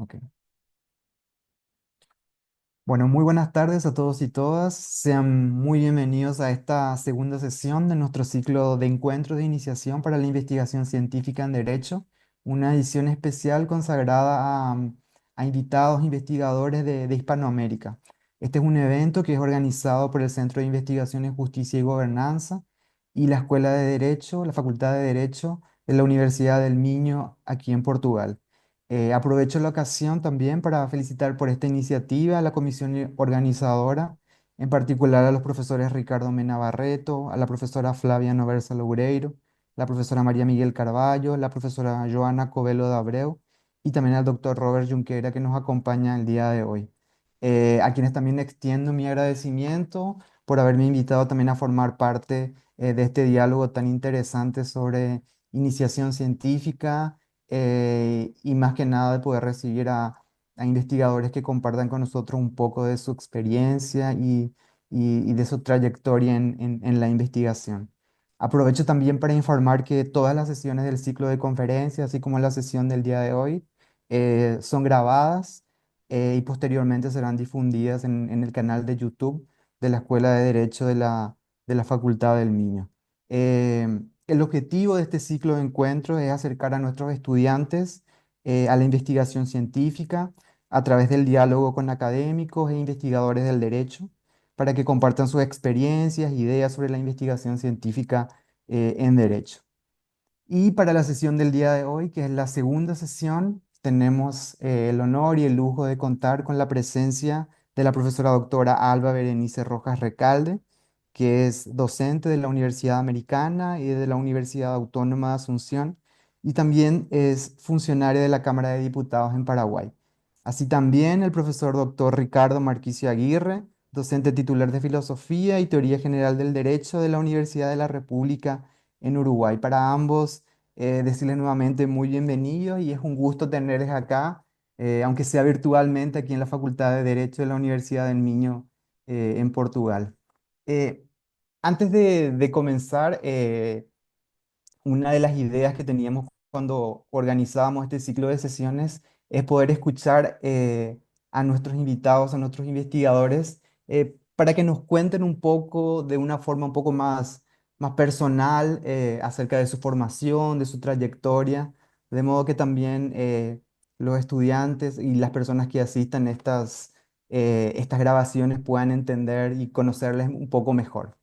Ok. Bueno, muy buenas tardes a todos y todas. Sean muy bienvenidos a esta segunda sesión de nuestro ciclo de encuentros de iniciación para la investigación científica en Derecho, una edición especial consagrada a invitados investigadores de Hispanoamérica. Este es un evento que es organizado por el Centro de Investigación en Justicia y Gobernanza y la Escuela de Derecho, la Facultad de Derecho de la Universidad del Minho, aquí en Portugal. Aprovecho la ocasión también para felicitar por esta iniciativa a la comisión organizadora, en particular a los profesores Ricardo Mena Barreto, a la profesora Flavia Noversa Loureiro, la profesora María Miguel Carballo, la profesora Joana Covelo de Abreu y también al doctor Robert Junqueira que nos acompaña el día de hoy. A quienes también extiendo mi agradecimiento por haberme invitado también a formar parte de este diálogo tan interesante sobre iniciación científica y más que nada de poder recibir a investigadores que compartan con nosotros un poco de su experiencia y de su trayectoria en la investigación. Aprovecho también para informar que todas las sesiones del ciclo de conferencias, así como la sesión del día de hoy, son grabadas y posteriormente serán difundidas en el canal de YouTube de la Escuela de Derecho de la Facultad del Miño. El objetivo de este ciclo de encuentros es acercar a nuestros estudiantes a la investigación científica a través del diálogo con académicos e investigadores del derecho, para que compartan sus experiencias, ideas sobre la investigación científica en derecho. Y para la sesión del día de hoy, que es la segunda sesión, tenemos el honor y el lujo de contar con la presencia de la profesora doctora Alba Berenice Rojas Recalde, que es docente de la Universidad Americana y de la Universidad Autónoma de Asunción, y también es funcionaria de la Cámara de Diputados en Paraguay. Así también el profesor doctor Ricardo Marquicio Aguirre, docente titular de Filosofía y Teoría General del Derecho de la Universidad de la República en Uruguay. Para ambos, decirles nuevamente muy bienvenidos y es un gusto tenerles acá, aunque sea virtualmente, aquí en la Facultad de Derecho de la Universidad del Minho, en Portugal. Eh, Antes de comenzar, una de las ideas que teníamos cuando organizábamos este ciclo de sesiones es poder escuchar a nuestros invitados, a nuestros investigadores, para que nos cuenten un poco de una forma un poco más personal acerca de su formación, de su trayectoria, de modo que también los estudiantes y las personas que asistan a estas grabaciones puedan entender y conocerles un poco mejor.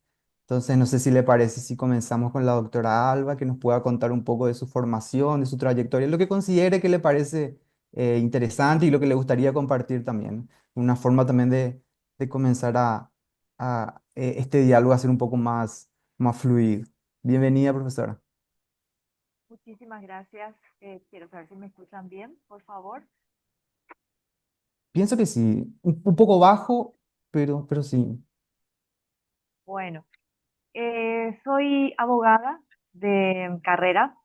Entonces, no sé si le parece si comenzamos con la doctora Alba, que nos pueda contar un poco de su formación, de su trayectoria, lo que considere que le parece interesante y lo que le gustaría compartir también. Una forma también de comenzar a este diálogo a ser un poco más fluido. Bienvenida, profesora. Muchísimas gracias. Quiero saber si me escuchan bien, por favor. Pienso que sí, un poco bajo, pero sí. Bueno, soy abogada de carrera,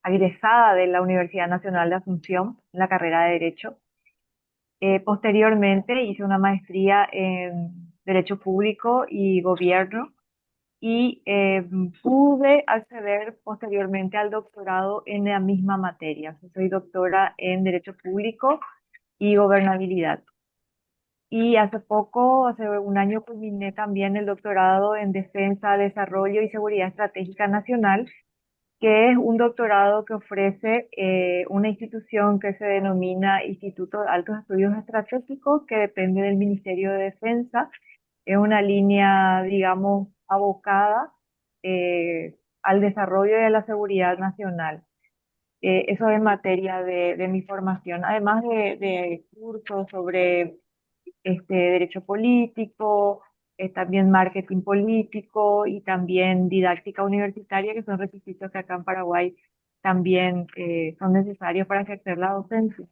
egresada de la Universidad Nacional de Asunción, en la carrera de Derecho. Posteriormente hice una maestría en Derecho Público y Gobierno y pude acceder posteriormente al doctorado en la misma materia. Soy doctora en Derecho Público y Gobernabilidad. Y hace poco, hace un año, culminé también el doctorado en Defensa, Desarrollo y Seguridad Estratégica Nacional, que es un doctorado que ofrece una institución que se denomina Instituto de Altos Estudios Estratégicos, que depende del Ministerio de Defensa. Es una línea, digamos, abocada al desarrollo y a la seguridad nacional. Eso es materia de mi formación, además de cursos sobre derecho político, también marketing político y también didáctica universitaria, que son requisitos que acá en Paraguay también son necesarios para ejercer la docencia.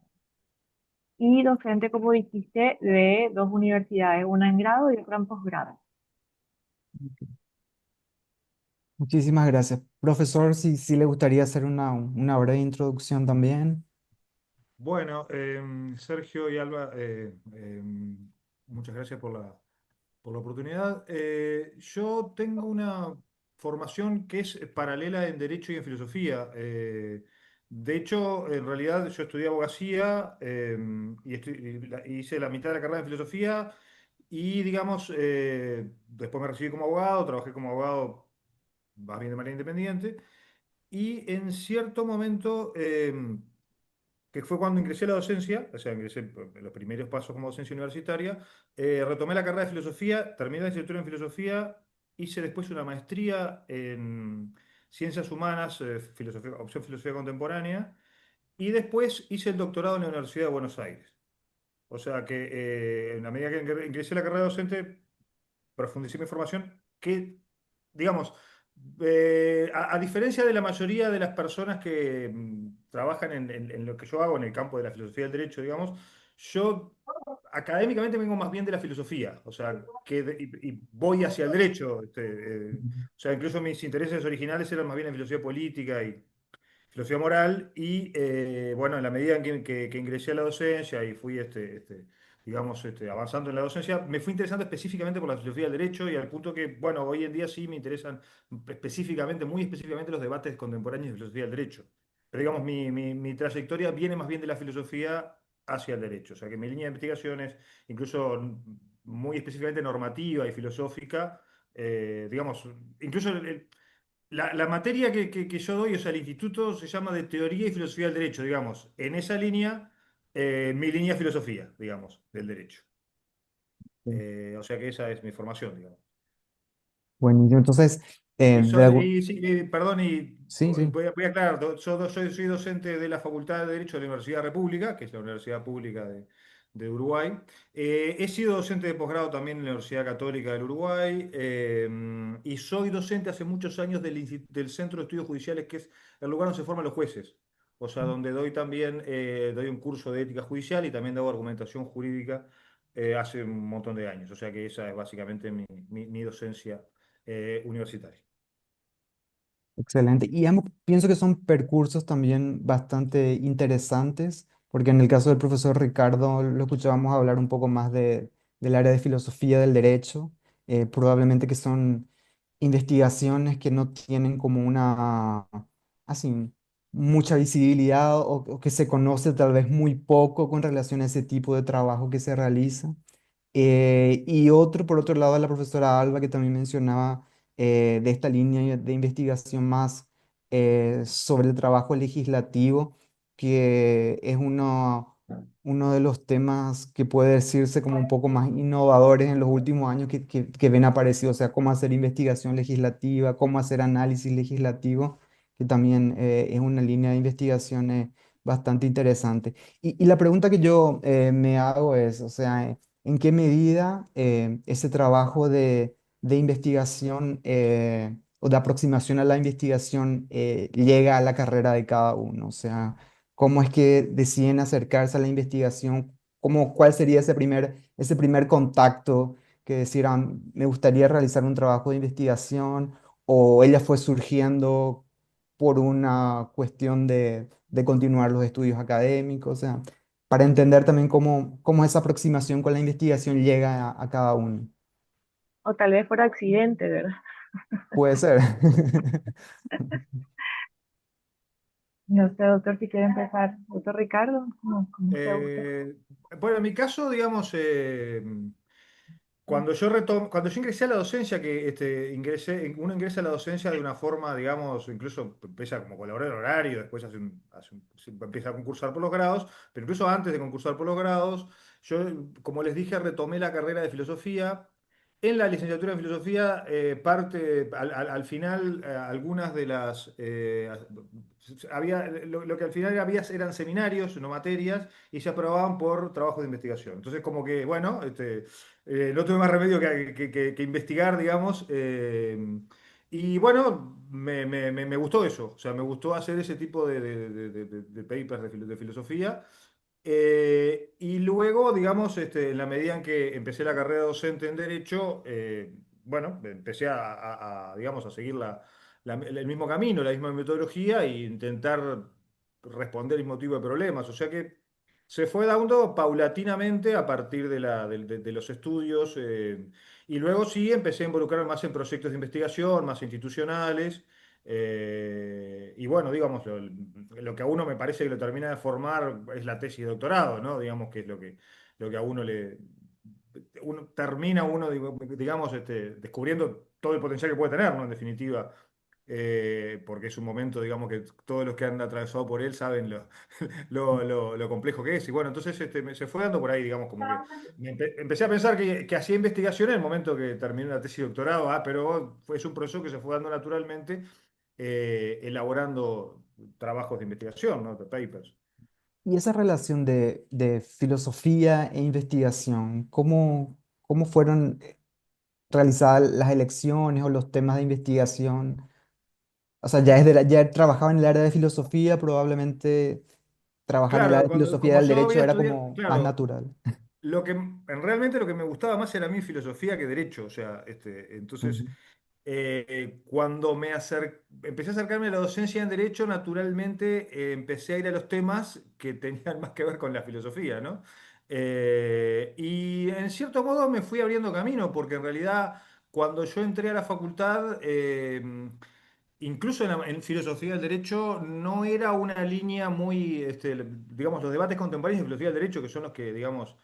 Y docente, como dijiste, de dos universidades, una en grado y otra en posgrado. Muchísimas gracias. Profesor, si le gustaría hacer una breve introducción también. Bueno, Sergio y Alba, muchas gracias por la oportunidad. Yo tengo una formación que es paralela en Derecho y en Filosofía. de hecho, en realidad yo estudié abogacía y hice la mitad de la carrera en filosofía y, digamos, después me recibí como abogado, trabajé como abogado más bien de manera independiente y en cierto momento, que fue cuando ingresé a la docencia, o sea, ingresé en los primeros pasos como docencia universitaria, retomé la carrera de filosofía, terminé la licenciatura en filosofía, hice después una maestría en ciencias humanas, opción filosofía contemporánea, y después hice el doctorado en la Universidad de Buenos Aires. O sea que en la medida que ingresé a la carrera docente, profundicé mi formación, que, digamos, a diferencia de la mayoría de las personas que trabajan en lo que yo hago en el campo de la filosofía del derecho, digamos, yo académicamente vengo más bien de la filosofía, o sea, y voy hacia el derecho. O sea, incluso mis intereses originales eran más bien en filosofía política y filosofía moral y bueno, en la medida en que ingresé a la docencia y fui digamos, avanzando en la docencia, me fui interesando específicamente por la filosofía del derecho y al punto que, bueno, hoy en día sí me interesan específicamente, muy específicamente los debates contemporáneos de filosofía del derecho. Pero digamos, mi trayectoria viene más bien de la filosofía hacia el derecho, o sea que mi línea de investigaciones, incluso muy específicamente normativa y filosófica, digamos, incluso la materia que yo doy, o sea, el instituto se llama de Teoría y Filosofía del Derecho, digamos. En esa línea, mi línea es filosofía, digamos, del derecho. O sea que esa es mi formación, digamos. Buenísimo. Entonces, Sí, perdón, y sí, sí. voy a aclarar, soy docente de la Facultad de Derecho de la Universidad República, que es la universidad pública de Uruguay. He sido docente de posgrado también en la Universidad Católica del Uruguay y soy docente hace muchos años del Centro de Estudios Judiciales, que es el lugar donde se forman los jueces. O sea, donde doy también doy un curso de ética judicial y también doy argumentación jurídica hace un montón de años. O sea que esa es básicamente mi docencia universitaria. Excelente. Y ambos pienso que son percursos también bastante interesantes, porque en el caso del profesor Ricardo lo escuchábamos hablar un poco más del área de filosofía del derecho, probablemente que son investigaciones que no tienen como una, así, mucha visibilidad o que se conoce tal vez muy poco con relación a ese tipo de trabajo que se realiza. Y otro, por otro lado, la profesora Alba, que también mencionaba de esta línea de investigación más sobre el trabajo legislativo, que es uno de los temas que puede decirse como un poco más innovadores en los últimos años que ven aparecido, o sea, cómo hacer investigación legislativa, cómo hacer análisis legislativo, que también es una línea de investigación bastante interesante. Y la pregunta que yo me hago es, o sea, ¿en qué medida ese trabajo de investigación o de aproximación a la investigación llega a la carrera de cada uno? O sea, ¿cómo es que deciden acercarse a la investigación? ¿Cuál sería ese primer contacto que decían, me gustaría realizar un trabajo de investigación? ¿O ella fue surgiendo por una cuestión de continuar los estudios académicos? O sea, para entender también cómo esa aproximación con la investigación llega a cada uno. O tal vez por accidente, ¿verdad? Puede ser. No sé, doctor, si quiere empezar. Doctor Ricardo, ¿cómo usted gusta? Eh, bueno, en mi caso, digamos, cuando yo ingresé a la docencia, que uno ingresa a la docencia de una forma, digamos, incluso empieza como colaborador horario, después empieza a concursar por los grados, pero incluso antes de concursar por los grados, yo, como les dije, retomé la carrera de filosofía. En la licenciatura en filosofía, al final, algunas de las... lo que al final eran seminarios, no materias, y se aprobaban por trabajo de investigación. Entonces, como que, bueno, no tuve más remedio que investigar, digamos. Y bueno, me gustó eso. O sea, me gustó hacer ese tipo de papers de filosofía. Y luego, digamos, en la medida en que empecé la carrera docente en Derecho, bueno, empecé digamos, a seguir el mismo camino, la misma metodología e intentar responder el mismo tipo de problemas. O sea que se fue dando paulatinamente a partir de los estudios. Y luego sí empecé a involucrarme más en proyectos de investigación, más institucionales. Y bueno, digamos, lo que a uno me parece que lo termina de formar es la tesis de doctorado, ¿no? Digamos que es lo que a uno le... Uno, termina uno, digamos, descubriendo todo el potencial que puede tener, ¿no? En definitiva, porque es un momento, digamos, que todos los que han atravesado por él saben lo complejo que es. Y bueno, entonces se fue dando por ahí, digamos, como que empecé a pensar que hacía investigación en el momento que terminé la tesis de doctorado, pero es un proceso que se fue dando naturalmente, elaborando trabajos de investigación, ¿no? De papers. Y esa relación de filosofía e investigación, ¿cómo fueron realizadas las elecciones o los temas de investigación? O sea, ya trabajaba en el área de filosofía, probablemente trabajar en el área Claro, de filosofía como del yo derecho había era estudiado, como más claro, natural. realmente lo que me gustaba más era mi filosofía que derecho, o sea, entonces Ujú. cuando empecé a acercarme a la docencia en Derecho, naturalmente empecé a ir a los temas que tenían más que ver con la filosofía, ¿no? Y en cierto modo me fui abriendo camino, porque en realidad cuando yo entré a la facultad, incluso en filosofía del derecho, no era una línea muy, digamos, los debates contemporáneos de filosofía del derecho, que son los que, digamos,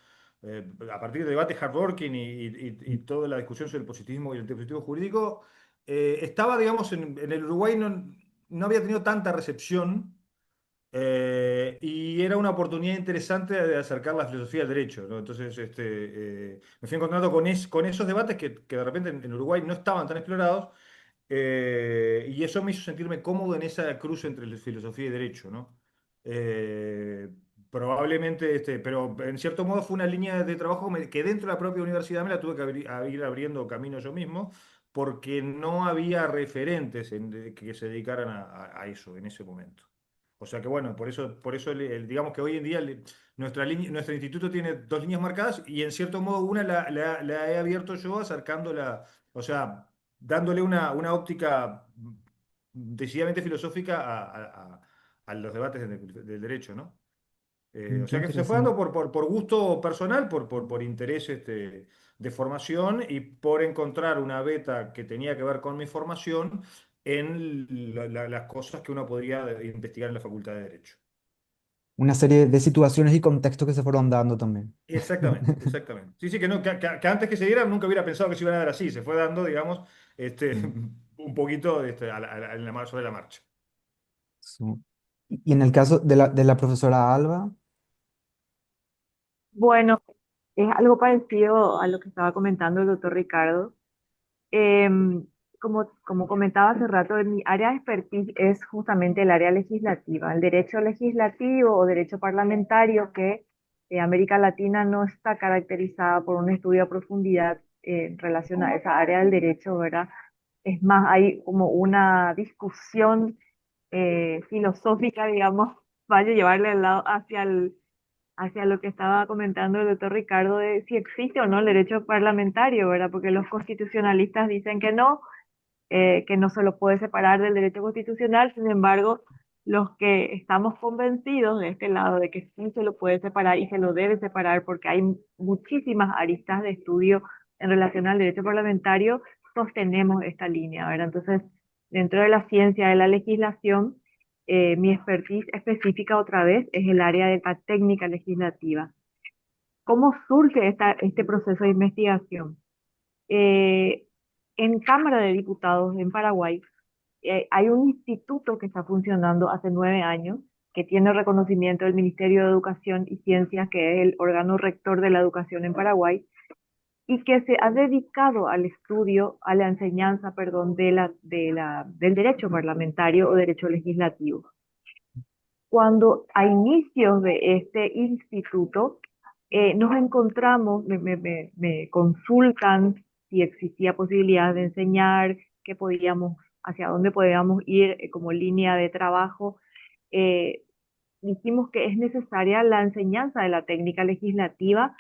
a partir de debates hardworking y toda la discusión sobre el positivismo y el positivismo jurídico, estaba, digamos, en el Uruguay no había tenido tanta recepción, y era una oportunidad interesante de acercar la filosofía al derecho, ¿no? Entonces, me fui encontrando con esos debates que de repente en Uruguay no estaban tan explorados, y eso me hizo sentirme cómodo en esa cruz entre filosofía y derecho, ¿no? Eh, Probablemente, pero en cierto modo fue una línea de trabajo que dentro de la propia universidad me la tuve que ir abriendo camino yo mismo, porque no había referentes que se dedicaran a eso en ese momento. O sea que bueno, por eso digamos que hoy en día nuestro instituto tiene dos líneas marcadas y en cierto modo una la he abierto yo acercándola, o sea, dándole una óptica decididamente filosófica a los debates del derecho, ¿no? O Qué sea que se fue dando interesante. por gusto personal, por interés de formación y por encontrar una beta que tenía que ver con mi formación en las cosas que uno podría investigar en la Facultad de Derecho. Una serie de situaciones y contextos que se fueron dando también. Exactamente, exactamente. Sí, sí, que, no, que antes que se diera nunca hubiera pensado que se iban a dar así. Se fue dando, digamos, Sí, un poquito sobre la marcha. sí. Y en el caso de la profesora Alba, Bueno, es algo parecido a lo que estaba comentando el doctor Ricardo. Em, como comentaba hace rato, mi área de expertise es justamente el área legislativa, el derecho legislativo o derecho parlamentario, que América Latina no está caracterizada por un estudio a profundidad en relación a esa área del derecho, ¿verdad? Es más, hay como una discusión filosófica, digamos, vaya a llevarle al lado hacia lo que estaba comentando el doctor Ricardo de si existe o no el derecho parlamentario, ¿verdad? Porque los constitucionalistas dicen que no se lo puede separar del derecho constitucional, sin embargo, los que estamos convencidos de este lado de que sí se lo puede separar y se lo debe separar porque hay muchísimas aristas de estudio en relación al derecho parlamentario, sostenemos esta línea, ¿verdad? Entonces, dentro de la ciencia de la legislación, mi expertise específica otra vez es el área de la técnica legislativa. ¿Cómo surge este proceso de investigación? Eh, en Cámara de Diputados en Paraguay hay un instituto que está funcionando hace 9 años, que tiene reconocimiento del Ministerio de Educación y Ciencias, que es el órgano rector de la educación en Paraguay, y que se ha dedicado al estudio, a la enseñanza, perdón, del derecho parlamentario o derecho legislativo. Cuando a inicios de este instituto nos encontramos, me consultan si existía posibilidad de enseñar, qué podíamos, hacia dónde podíamos ir como línea de trabajo. Eh, Dijimos que es necesaria la enseñanza de la técnica legislativa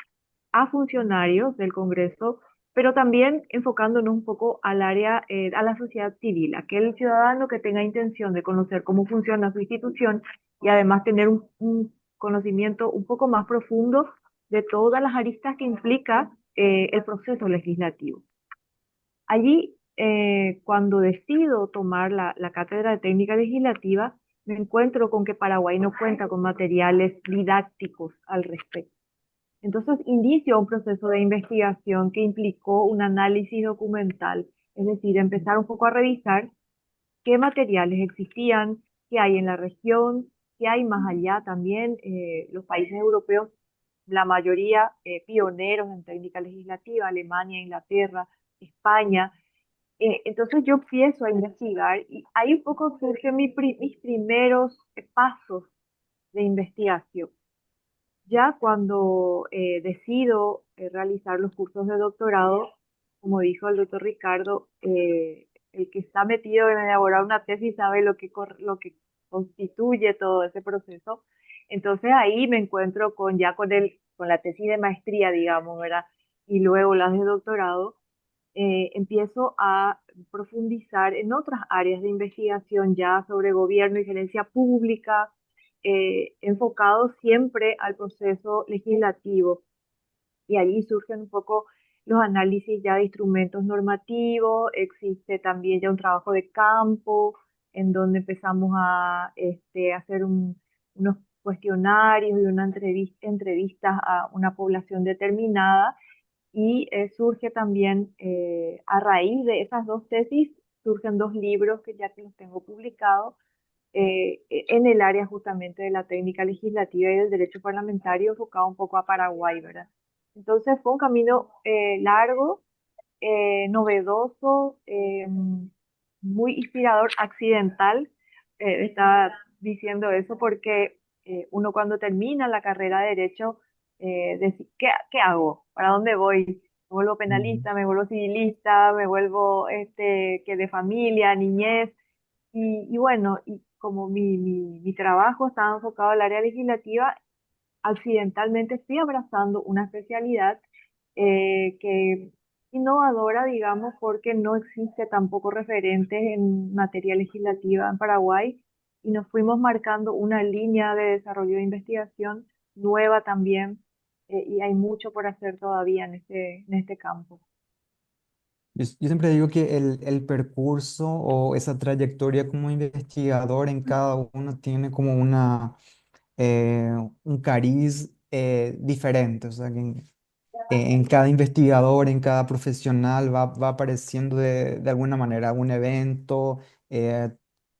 a funcionarios del Congreso, pero también enfocándonos un poco al área, a la sociedad civil, aquel ciudadano que tenga intención de conocer cómo funciona su institución y además tener un conocimiento un poco más profundo de todas las aristas que implica el proceso legislativo. Allí cuando decido tomar la cátedra de técnica legislativa, me encuentro con que Paraguay no cuenta con materiales didácticos al respecto. Entonces inicio un proceso de investigación que implicó un análisis documental, es decir, empezar un poco a revisar qué materiales existían, qué hay en la región, qué hay más allá también. Los países europeos, la mayoría pioneros en técnica legislativa, Alemania, Inglaterra, España. Entonces yo empiezo a investigar y ahí un poco surgen mis primeros pasos de investigación. Ya cuando decido realizar los cursos de doctorado, como dijo el doctor Ricardo, el que está metido en elaborar una tesis sabe lo que constituye todo ese proceso. Entonces ahí me encuentro con la tesis de maestría, digamos, ¿verdad? Y luego las de doctorado, empiezo a profundizar en otras áreas de investigación ya sobre gobierno y gerencia pública, enfocado siempre al proceso legislativo. Y allí surgen un poco los análisis ya de instrumentos normativos, existe también ya un trabajo de campo en donde empezamos a hacer unos cuestionarios y una entrevistas a una población determinada y surge también, a raíz de esas dos tesis, surgen dos libros que ya que los tengo publicados en el área justamente de la técnica legislativa y del derecho parlamentario, enfocado un poco a Paraguay, ¿verdad? Entonces fue un camino largo, novedoso, muy inspirador, accidental. Estaba diciendo eso porque uno cuando termina la carrera de derecho, ¿qué hago? ¿Para dónde voy? ¿Me vuelvo Mm. penalista? ¿Me vuelvo civilista? ¿Me vuelvo que de familia, niñez? Y bueno, y como mi trabajo estaba enfocado al área legislativa, accidentalmente estoy abrazando una especialidad que innovadora, digamos, porque no existe tampoco referentes en materia legislativa en Paraguay y nos fuimos marcando una línea de desarrollo de investigación nueva también, y hay mucho por hacer todavía en este campo. Yo siempre digo que el percurso o esa trayectoria como investigador en cada uno tiene como eh, un cariz diferente, o sea, que en cada investigador, en cada profesional va apareciendo de alguna manera un evento, eh,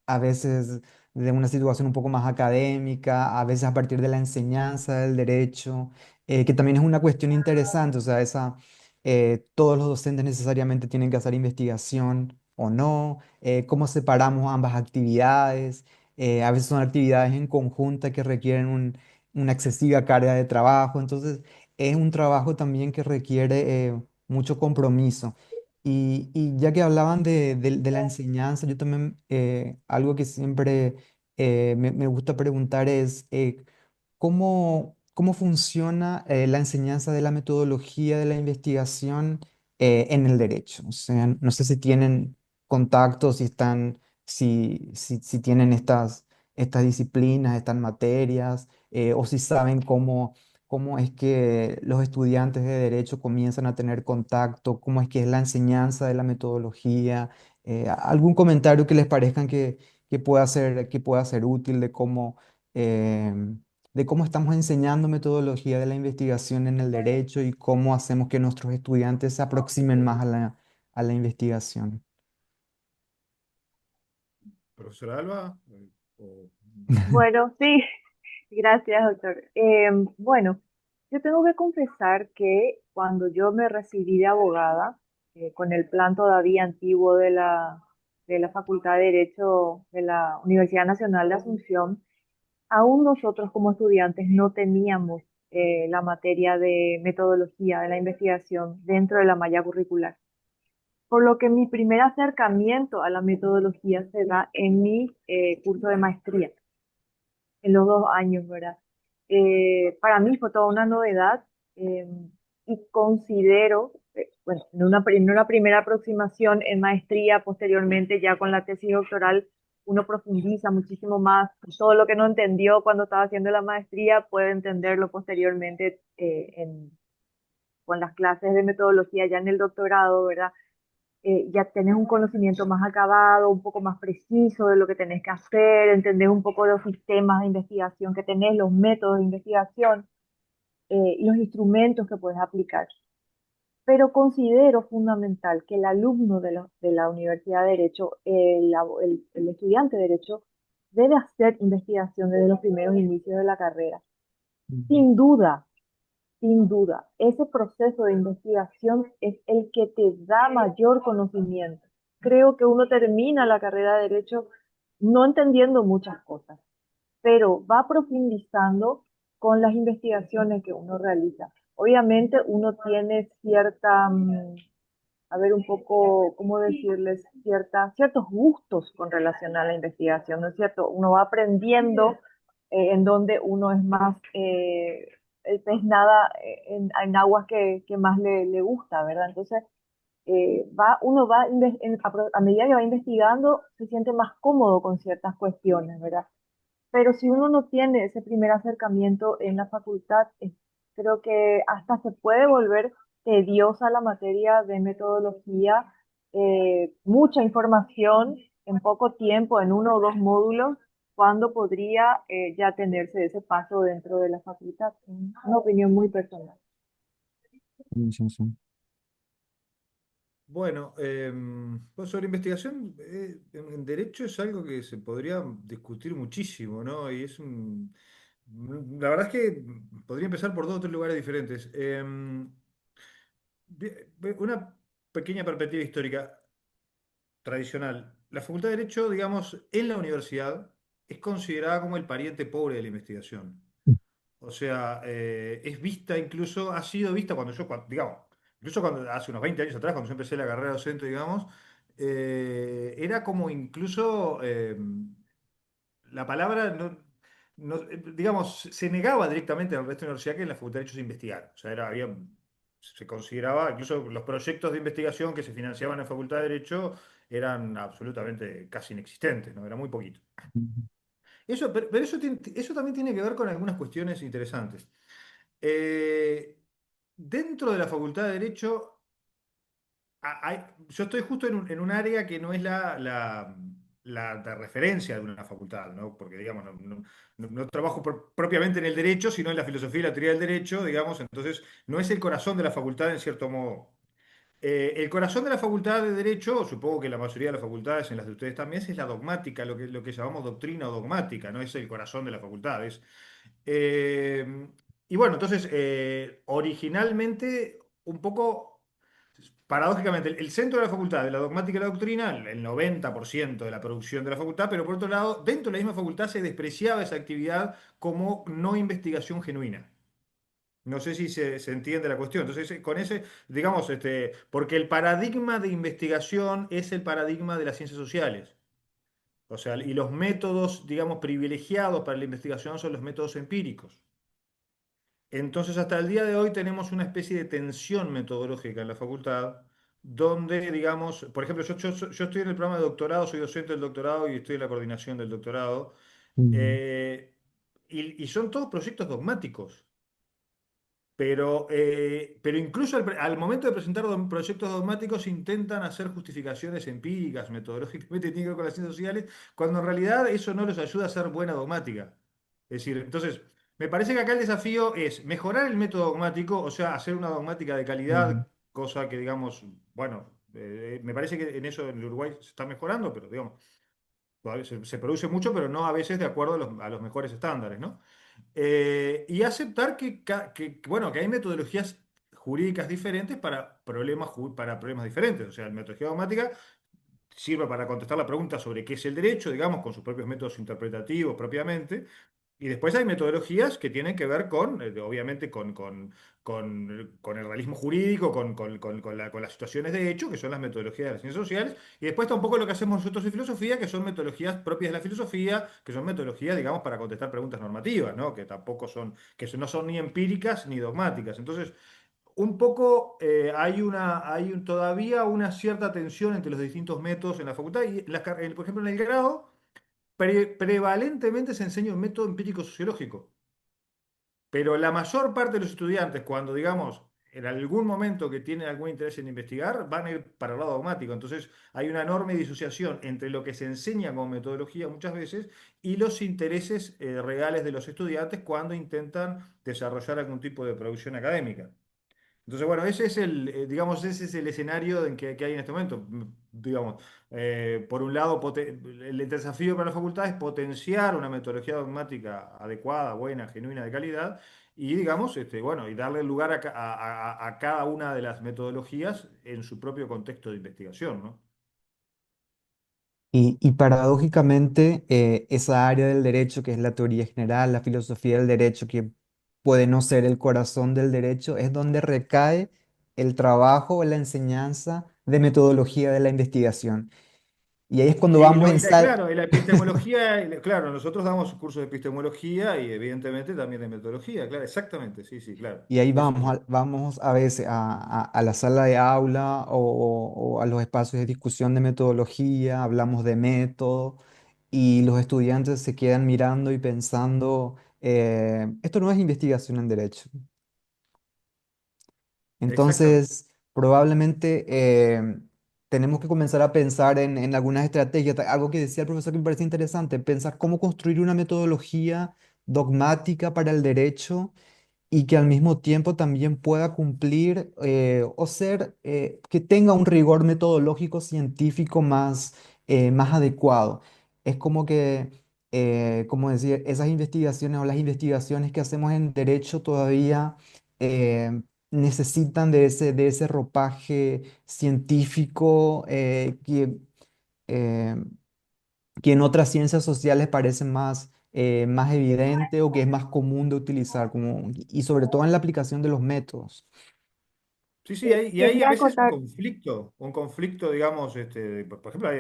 a veces de una situación un poco más académica, a veces a partir de la enseñanza del derecho, que también es una cuestión interesante, o sea, todos los docentes necesariamente tienen que hacer investigación o no, cómo separamos ambas actividades, a veces son actividades en conjunta que requieren una excesiva carga de trabajo, entonces es un trabajo también que requiere mucho compromiso. Y ya que hablaban de la enseñanza, yo también algo que siempre me gusta preguntar es cómo funciona la enseñanza de la metodología de la investigación en el derecho. O sea, no sé si tienen contactos, si tienen estas disciplinas, estas materias, o si saben cómo es que los estudiantes de derecho comienzan a tener contacto, cómo es que es la enseñanza de la metodología, algún comentario que les parezcan que pueda ser útil de cómo estamos enseñando metodología de la investigación en el derecho y cómo hacemos que nuestros estudiantes se aproximen más a a la investigación. Profesora Alba, Bueno, sí, gracias, doctor. Bueno, yo tengo que confesar que cuando yo me recibí de abogada, con el plan todavía antiguo de de la Facultad de Derecho de la Universidad Nacional de Asunción, aún nosotros como estudiantes no teníamos la materia de metodología de la investigación dentro de la malla curricular. Por lo que mi primer acercamiento a la metodología se da en mi curso de maestría en los 2 años, ¿verdad? Para mí fue toda una novedad, y considero, bueno, en una primera aproximación en maestría, posteriormente ya con la tesis doctoral, uno profundiza muchísimo más. Todo lo que no entendió cuando estaba haciendo la maestría puede entenderlo posteriormente con las clases de metodología ya en el doctorado, ¿verdad? ya tenés un conocimiento más acabado, un poco más preciso de lo que tenés que hacer, entendés un poco los sistemas de investigación que tenés, los métodos de investigación y los instrumentos que puedes aplicar. Pero considero fundamental que el alumno de la Universidad de Derecho, el estudiante de Derecho, debe hacer investigación desde los primeros inicios de la carrera. Ujú. Sin duda, sin duda, ese proceso de investigación es el que te da mayor conocimiento. Creo que uno termina la carrera de Derecho no entendiendo muchas cosas, pero va profundizando con las investigaciones que uno realiza. Obviamente uno tiene cierta, a ver un poco, ¿cómo decirles? Ciertos gustos con relación a la investigación, ¿no es cierto? Uno va aprendiendo en donde uno es más, el pez nada en aguas que más le gusta, ¿verdad? Entonces, uno va, a medida que va investigando, se siente más cómodo con ciertas cuestiones, ¿verdad? Pero si uno no tiene ese primer acercamiento en la facultad, creo que hasta se puede volver tediosa la materia de metodología, mucha información en poco tiempo, en uno o dos módulos, cuando podría ya tenerse ese paso dentro de la facultad. Una opinión muy personal. Sí, sí, sí. Bueno, pues sobre investigación en derecho es algo que se podría discutir muchísimo, ¿no? La verdad es que podría empezar por dos o tres lugares diferentes. Una pequeña perspectiva histórica tradicional. La Facultad de Derecho, digamos, en la universidad es considerada como el pariente pobre de la investigación. O sea, es vista incluso, ha sido vista digamos, incluso cuando hace unos 20 años atrás, cuando yo empecé la carrera docente, digamos, era como incluso la palabra, digamos, se negaba directamente al resto de la universidad que en la Facultad de Derecho se investigara. O sea, se consideraba, incluso los proyectos de investigación que se financiaban en la Facultad de Derecho eran absolutamente casi inexistentes, ¿no? Era muy poquito. Ujú. Pero eso también tiene que ver con algunas cuestiones interesantes. Eh, Dentro de la Facultad de Derecho, yo estoy justo en un área que no es la referencia de una facultad, ¿no? Porque, digamos, no trabajo propiamente en el derecho, sino en la filosofía y la teoría del derecho, digamos, entonces no es el corazón de la facultad en cierto modo. El corazón de la facultad de Derecho, supongo que la mayoría de las facultades, en las de ustedes también, es la dogmática, lo que llamamos doctrina o dogmática, no es el corazón de la facultad. Eh, y bueno, entonces, originalmente, un poco, paradójicamente, el centro de la facultad, de la dogmática y la doctrina, el 90% de la producción de la facultad, pero por otro lado, dentro de la misma facultad se despreciaba esa actividad como no investigación genuina. No sé si se entiende la cuestión. Entonces, con ese, digamos, porque el paradigma de investigación es el paradigma de las ciencias sociales. O sea, y los métodos, digamos, privilegiados para la investigación son los métodos empíricos. Entonces, hasta el día de hoy tenemos una especie de tensión metodológica en la facultad, donde, digamos, por ejemplo, yo estoy en el programa de doctorado, soy docente del doctorado y estoy en la coordinación del doctorado, Ujú. eh, y son todos proyectos dogmáticos. Pero incluso al momento de presentar proyectos dogmáticos intentan hacer justificaciones empíricas, metodológicamente tienen que ver con las ciencias sociales, cuando en realidad eso no les ayuda a hacer buena dogmática. Es decir, entonces, me parece que acá el desafío es mejorar el método dogmático, o sea, hacer una dogmática de Ujú. calidad, cosa que, digamos, bueno, me parece que en eso en el Uruguay se está mejorando, pero, digamos, todavía se produce mucho, pero no a veces de acuerdo a los mejores estándares, ¿no? Y aceptar bueno, que hay metodologías jurídicas diferentes para problemas diferentes. O sea, la metodología dogmática sirve para contestar la pregunta sobre qué es el derecho, digamos, con sus propios métodos interpretativos propiamente. Y después hay metodologías que tienen que ver obviamente, con el realismo jurídico, con las situaciones de hecho, que son las metodologías de las ciencias sociales. Y después está un poco lo que hacemos nosotros en filosofía, que son metodologías propias de la filosofía, que son metodologías, digamos, para contestar preguntas normativas, ¿no? Que tampoco son, no son ni empíricas ni dogmáticas. Entonces, un poco todavía una cierta tensión entre los distintos métodos en la facultad. Y por ejemplo, en el grado prevalentemente se enseña un método empírico sociológico, pero la mayor parte de los estudiantes, cuando, digamos, en algún momento que tienen algún interés en investigar, van a ir para el lado dogmático. Entonces, hay una enorme disociación entre lo que se enseña como metodología muchas veces y los intereses reales de los estudiantes cuando intentan desarrollar algún tipo de producción académica. Entonces, bueno, ese es digamos, ese es el escenario que hay en este momento. Digamos, por un lado, el desafío para la facultad es potenciar una metodología dogmática adecuada, buena, genuina, de calidad, y digamos, bueno, y darle lugar a cada una de las metodologías en su propio contexto de investigación, ¿no? Y paradójicamente, esa área del derecho, que es la teoría general, la filosofía del derecho, que puede no ser el corazón del derecho, es donde recae el trabajo o la enseñanza de metodología de la investigación. Y ahí es cuando vamos en Claro, y la epistemología, claro, nosotros damos cursos de epistemología y evidentemente también de metodología, claro, exactamente, sí, sí, claro. y ahí Eso es vamos, vamos a veces a la sala de aula o a los espacios de discusión de metodología, hablamos de método y los estudiantes se quedan mirando y pensando, esto no es investigación en derecho. exactamente. Entonces, probablemente tenemos que comenzar a pensar en algunas estrategias. Algo que decía el profesor que me parece interesante, pensar cómo construir una metodología dogmática para el derecho y que al mismo tiempo también pueda cumplir o ser, que tenga un rigor metodológico científico más adecuado. Es como que, como decía, esas investigaciones o las investigaciones que hacemos en derecho todavía necesitan de ese ropaje científico eh, que en otras ciencias sociales parece más evidente o que es más común de utilizar, como, y sobre todo en la aplicación de los métodos. Sí, sí, y hay a Quería veces acotar. un conflicto, digamos, por ejemplo,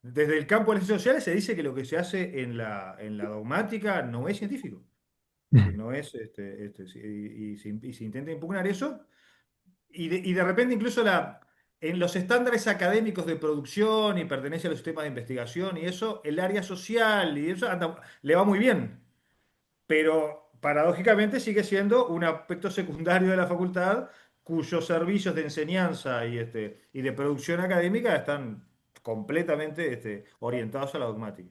desde el campo de las ciencias sociales se dice que lo que se hace en la dogmática no es científico, que no es, y se intenta impugnar eso, y de repente incluso en los estándares académicos de producción y pertenencia a los sistemas de investigación y eso, el área social y eso le va muy bien, pero paradójicamente sigue siendo un aspecto secundario de la facultad cuyos servicios de enseñanza y de producción académica están completamente orientados a la dogmática.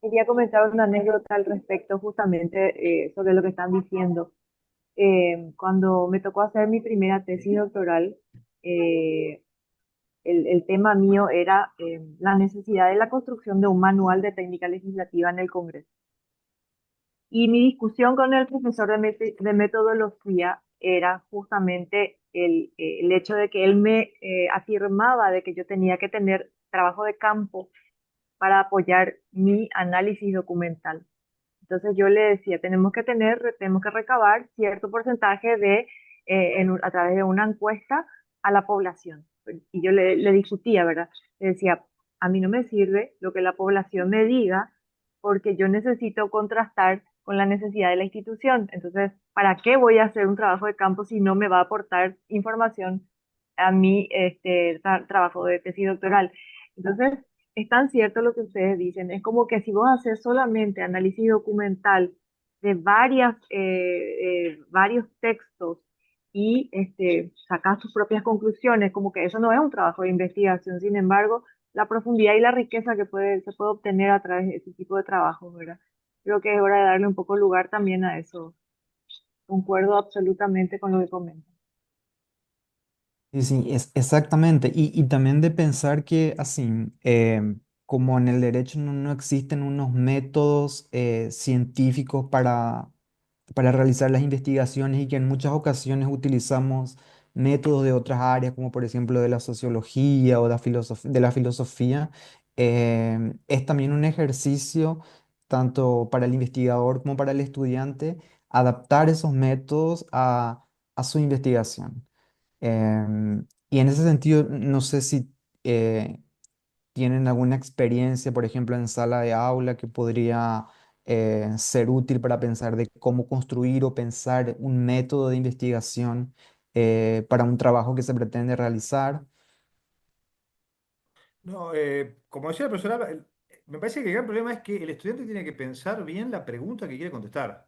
Quería comentar una anécdota al respecto justamente sobre lo que están diciendo. Cuando me tocó hacer mi primera tesis doctoral, eh, el tema mío era la necesidad de la construcción de un manual de técnica legislativa en el Congreso. Y mi discusión con el profesor de metodología era justamente el hecho de que él me afirmaba de que yo tenía que tener trabajo de campo para apoyar mi análisis documental. Entonces yo le decía, tenemos que recabar cierto porcentaje a través de una encuesta a la población. Y yo le discutía, ¿verdad? Le decía, a mí no me sirve lo que la población me diga porque yo necesito contrastar con la necesidad de la institución. Entonces, ¿para qué voy a hacer un trabajo de campo si no me va a aportar información a mi trabajo de tesis doctoral? Entonces, es tan cierto lo que ustedes dicen. Es como que si vos haces solamente análisis documental de varios textos y sacas tus propias conclusiones, como que eso no es un trabajo de investigación. Sin embargo, la profundidad y la riqueza se puede obtener a través de ese tipo de trabajos, ¿verdad? Creo que es hora de darle un poco lugar también a eso. Concuerdo absolutamente con lo que comentan. Sí, sí, es exactamente. Y también de pensar que así, como en el derecho no existen unos métodos científicos para realizar las investigaciones y que en muchas ocasiones utilizamos métodos de otras áreas, como por ejemplo de la sociología o de la filosofía, es también un ejercicio tanto para el investigador como para el estudiante adaptar esos métodos a su investigación. Y en ese sentido, no sé si tienen alguna experiencia, por ejemplo, en sala de aula que podría ser útil para pensar de cómo construir o pensar un método de investigación para un trabajo que se pretende realizar. No, como decía la profesora, me parece que el gran problema es que el estudiante tiene que pensar bien la pregunta que quiere contestar.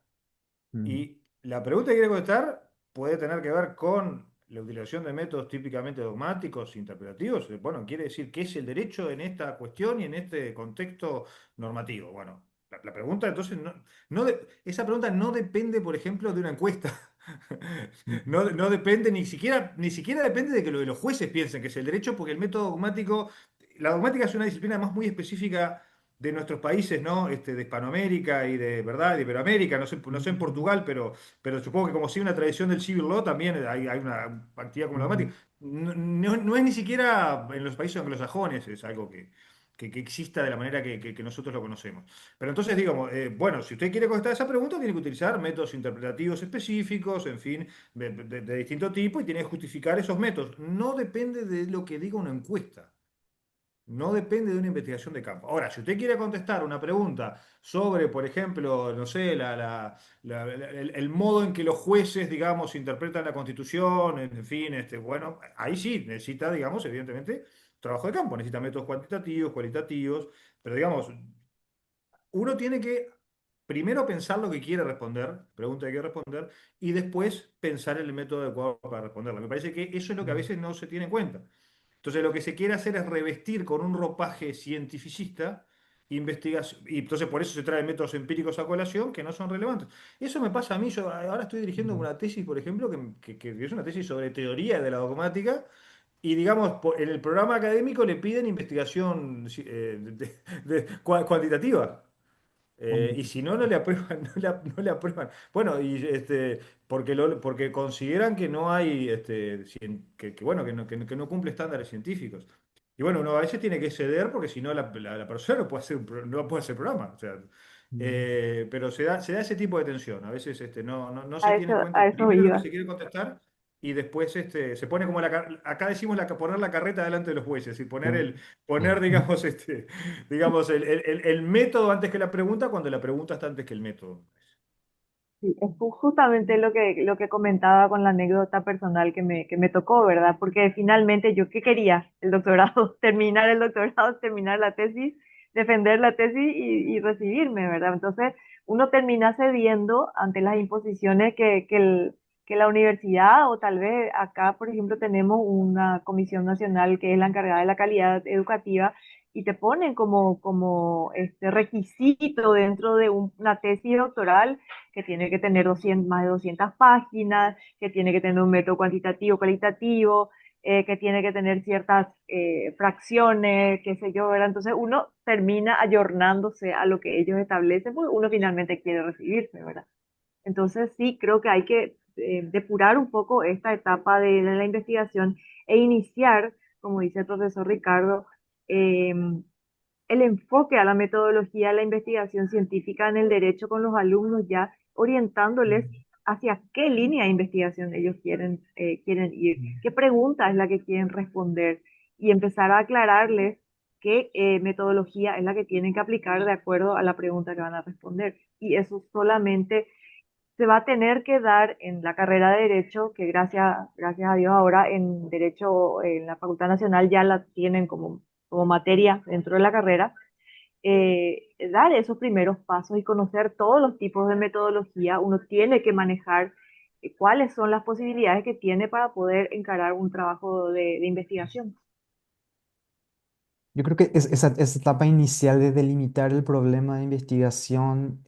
Mm, Y la pregunta que quiere contestar puede tener que ver con la utilización de métodos típicamente dogmáticos, interpretativos. Bueno, quiere decir qué es el derecho en esta cuestión y en este contexto normativo. Bueno, la pregunta entonces, esa pregunta no depende, por ejemplo, de una encuesta. No, no depende, ni siquiera depende de que lo de los jueces piensen que es el derecho, porque el método dogmático, la dogmática es una disciplina además muy específica de nuestros países, ¿no? De Hispanoamérica y de, ¿verdad? De Iberoamérica, no sé en Portugal, pero supongo que como si una tradición del civil law también hay una actividad como la dogmática. No es ni siquiera en los países anglosajones, es algo que exista de la manera que nosotros lo conocemos. Pero entonces, digamos, bueno, si usted quiere contestar esa pregunta, tiene que utilizar métodos interpretativos específicos, en fin, de distinto tipo, y tiene que justificar esos métodos. No depende de lo que diga una encuesta. No depende de una investigación de campo. Ahora, si usted quiere contestar una pregunta sobre, por ejemplo, no sé, el modo en que los jueces, digamos, interpretan la Constitución, en fin, bueno, ahí sí necesita, digamos, evidentemente, trabajo de campo, necesita métodos cuantitativos, cualitativos, pero digamos, uno tiene que primero pensar lo que quiere responder, pregunta que quiere responder, y después pensar el método adecuado para responderla. Me parece que eso es lo que a veces no se tiene en cuenta. Entonces lo que se quiere hacer es revestir con un ropaje cientificista investigación, y entonces por eso se traen métodos empíricos a colación que no son relevantes. Eso me pasa a mí, yo ahora estoy dirigiendo una tesis, por ejemplo, que es una tesis sobre teoría de la dogmática, y digamos, en el programa académico le piden investigación cuantitativa. Y si no, no le aprueban, no le aprueban. Bueno, porque consideran que no hay, bueno, que no cumple estándares científicos. Y bueno, uno a veces tiene que ceder porque si no la persona no puede hacer, no puede hacer programa. O sea, pero se da ese tipo de tensión. A veces no se tiene en cuenta A eso primero lo que iba. se quiere contestar y después se pone como acá decimos poner la carreta delante de los bueyes y poner, digamos, el método antes que la pregunta, cuando la pregunta está antes que el método. Sí, es justamente lo que comentaba con la anécdota personal que me tocó, ¿verdad? Porque finalmente yo, ¿qué quería? El doctorado, terminar el doctorado, terminar la tesis, defender la tesis y recibirme, ¿verdad? Entonces, uno termina cediendo ante las imposiciones que la universidad o tal vez acá, por ejemplo, tenemos una comisión nacional que es la encargada de la calidad educativa y te ponen como este requisito dentro de una tesis doctoral que tiene que tener 200, más de 200 páginas, que tiene que tener un método cuantitativo, cualitativo, que tiene que tener ciertas fracciones, qué sé yo, ¿verdad? Entonces uno termina ayornándose a lo que ellos establecen, porque uno finalmente quiere recibirse, ¿verdad? Entonces sí, creo que hay que depurar un poco esta etapa de la investigación e iniciar, como dice el profesor Ricardo, eh, el enfoque a la metodología de la investigación científica en el derecho con los alumnos, ya orientándoles hacia qué línea de investigación ellos quieren ir, qué pregunta es la que quieren responder y empezar a aclararles qué metodología es la que tienen que aplicar de acuerdo a la pregunta que van a responder. Y eso solamente se va a tener que dar en la carrera de Derecho, que gracias a Dios ahora en Derecho en la Facultad Nacional ya la tienen como materia dentro de la carrera, dar esos primeros pasos y conocer todos los tipos de metodología. Uno tiene que manejar cuáles son las posibilidades que tiene para poder encarar un trabajo de investigación. Yo creo que esa etapa inicial de delimitar el problema de investigación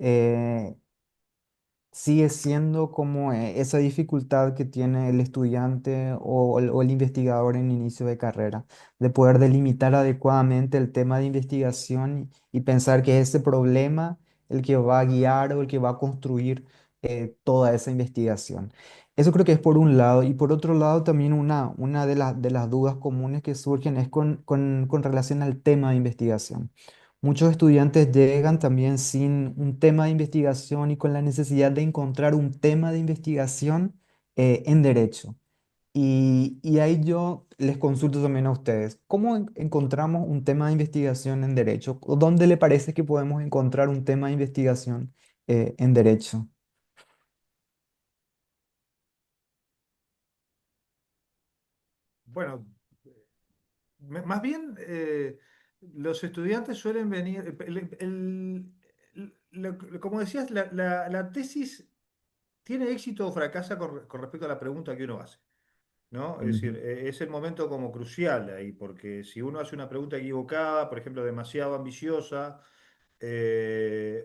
sigue siendo como esa dificultad que tiene el estudiante o el investigador en inicio de carrera, de poder delimitar adecuadamente el tema de investigación y pensar que es ese problema el que va a guiar o el que va a construir toda esa investigación. Eso creo que es por un lado. Y por otro lado, también una de las dudas comunes que surgen es con relación al tema de investigación. Muchos estudiantes llegan también sin un tema de investigación y con la necesidad de encontrar un tema de investigación en derecho. Y ahí yo les consulto también a ustedes, ¿cómo encontramos un tema de investigación en derecho? ¿O dónde le parece que podemos encontrar un tema de investigación en derecho? Bueno, más bien los estudiantes suelen venir, como decías, la tesis. tiene éxito o fracasa con respecto a la pregunta que uno hace, ¿no? Es decir, Ujú, es el momento como crucial ahí, porque si uno hace una pregunta equivocada, por ejemplo, demasiado ambiciosa,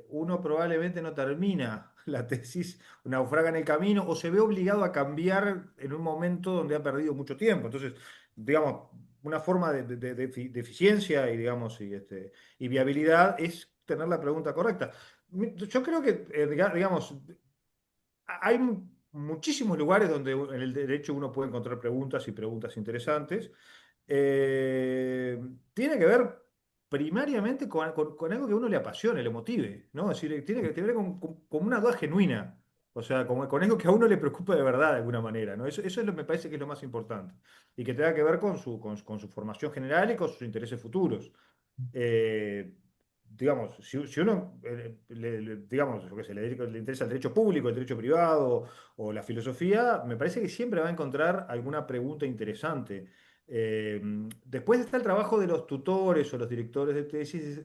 uno probablemente no termina la tesis, naufraga en el camino o se ve obligado a cambiar en un momento donde ha perdido mucho tiempo. Entonces, digamos, una forma de eficiencia y, digamos, y viabilidad es tener la pregunta correcta. Yo creo que, digamos, hay muchísimos lugares donde en el derecho uno puede encontrar preguntas y preguntas interesantes. Eh, Tiene que ver primariamente con algo que a uno le apasione, le motive, ¿no? Es decir, tiene que ver con una duda genuina, o sea, con algo que a uno le preocupa de verdad de alguna manera, ¿no? Eso es me parece que es lo más importante y que tenga que ver con su formación general y con sus intereses futuros. eh, digamos, si uno, digamos, lo que se le interesa el derecho público, el derecho privado o la filosofía, me parece que siempre va a encontrar alguna pregunta interesante. Eh, Después está el trabajo de los tutores o los directores de tesis,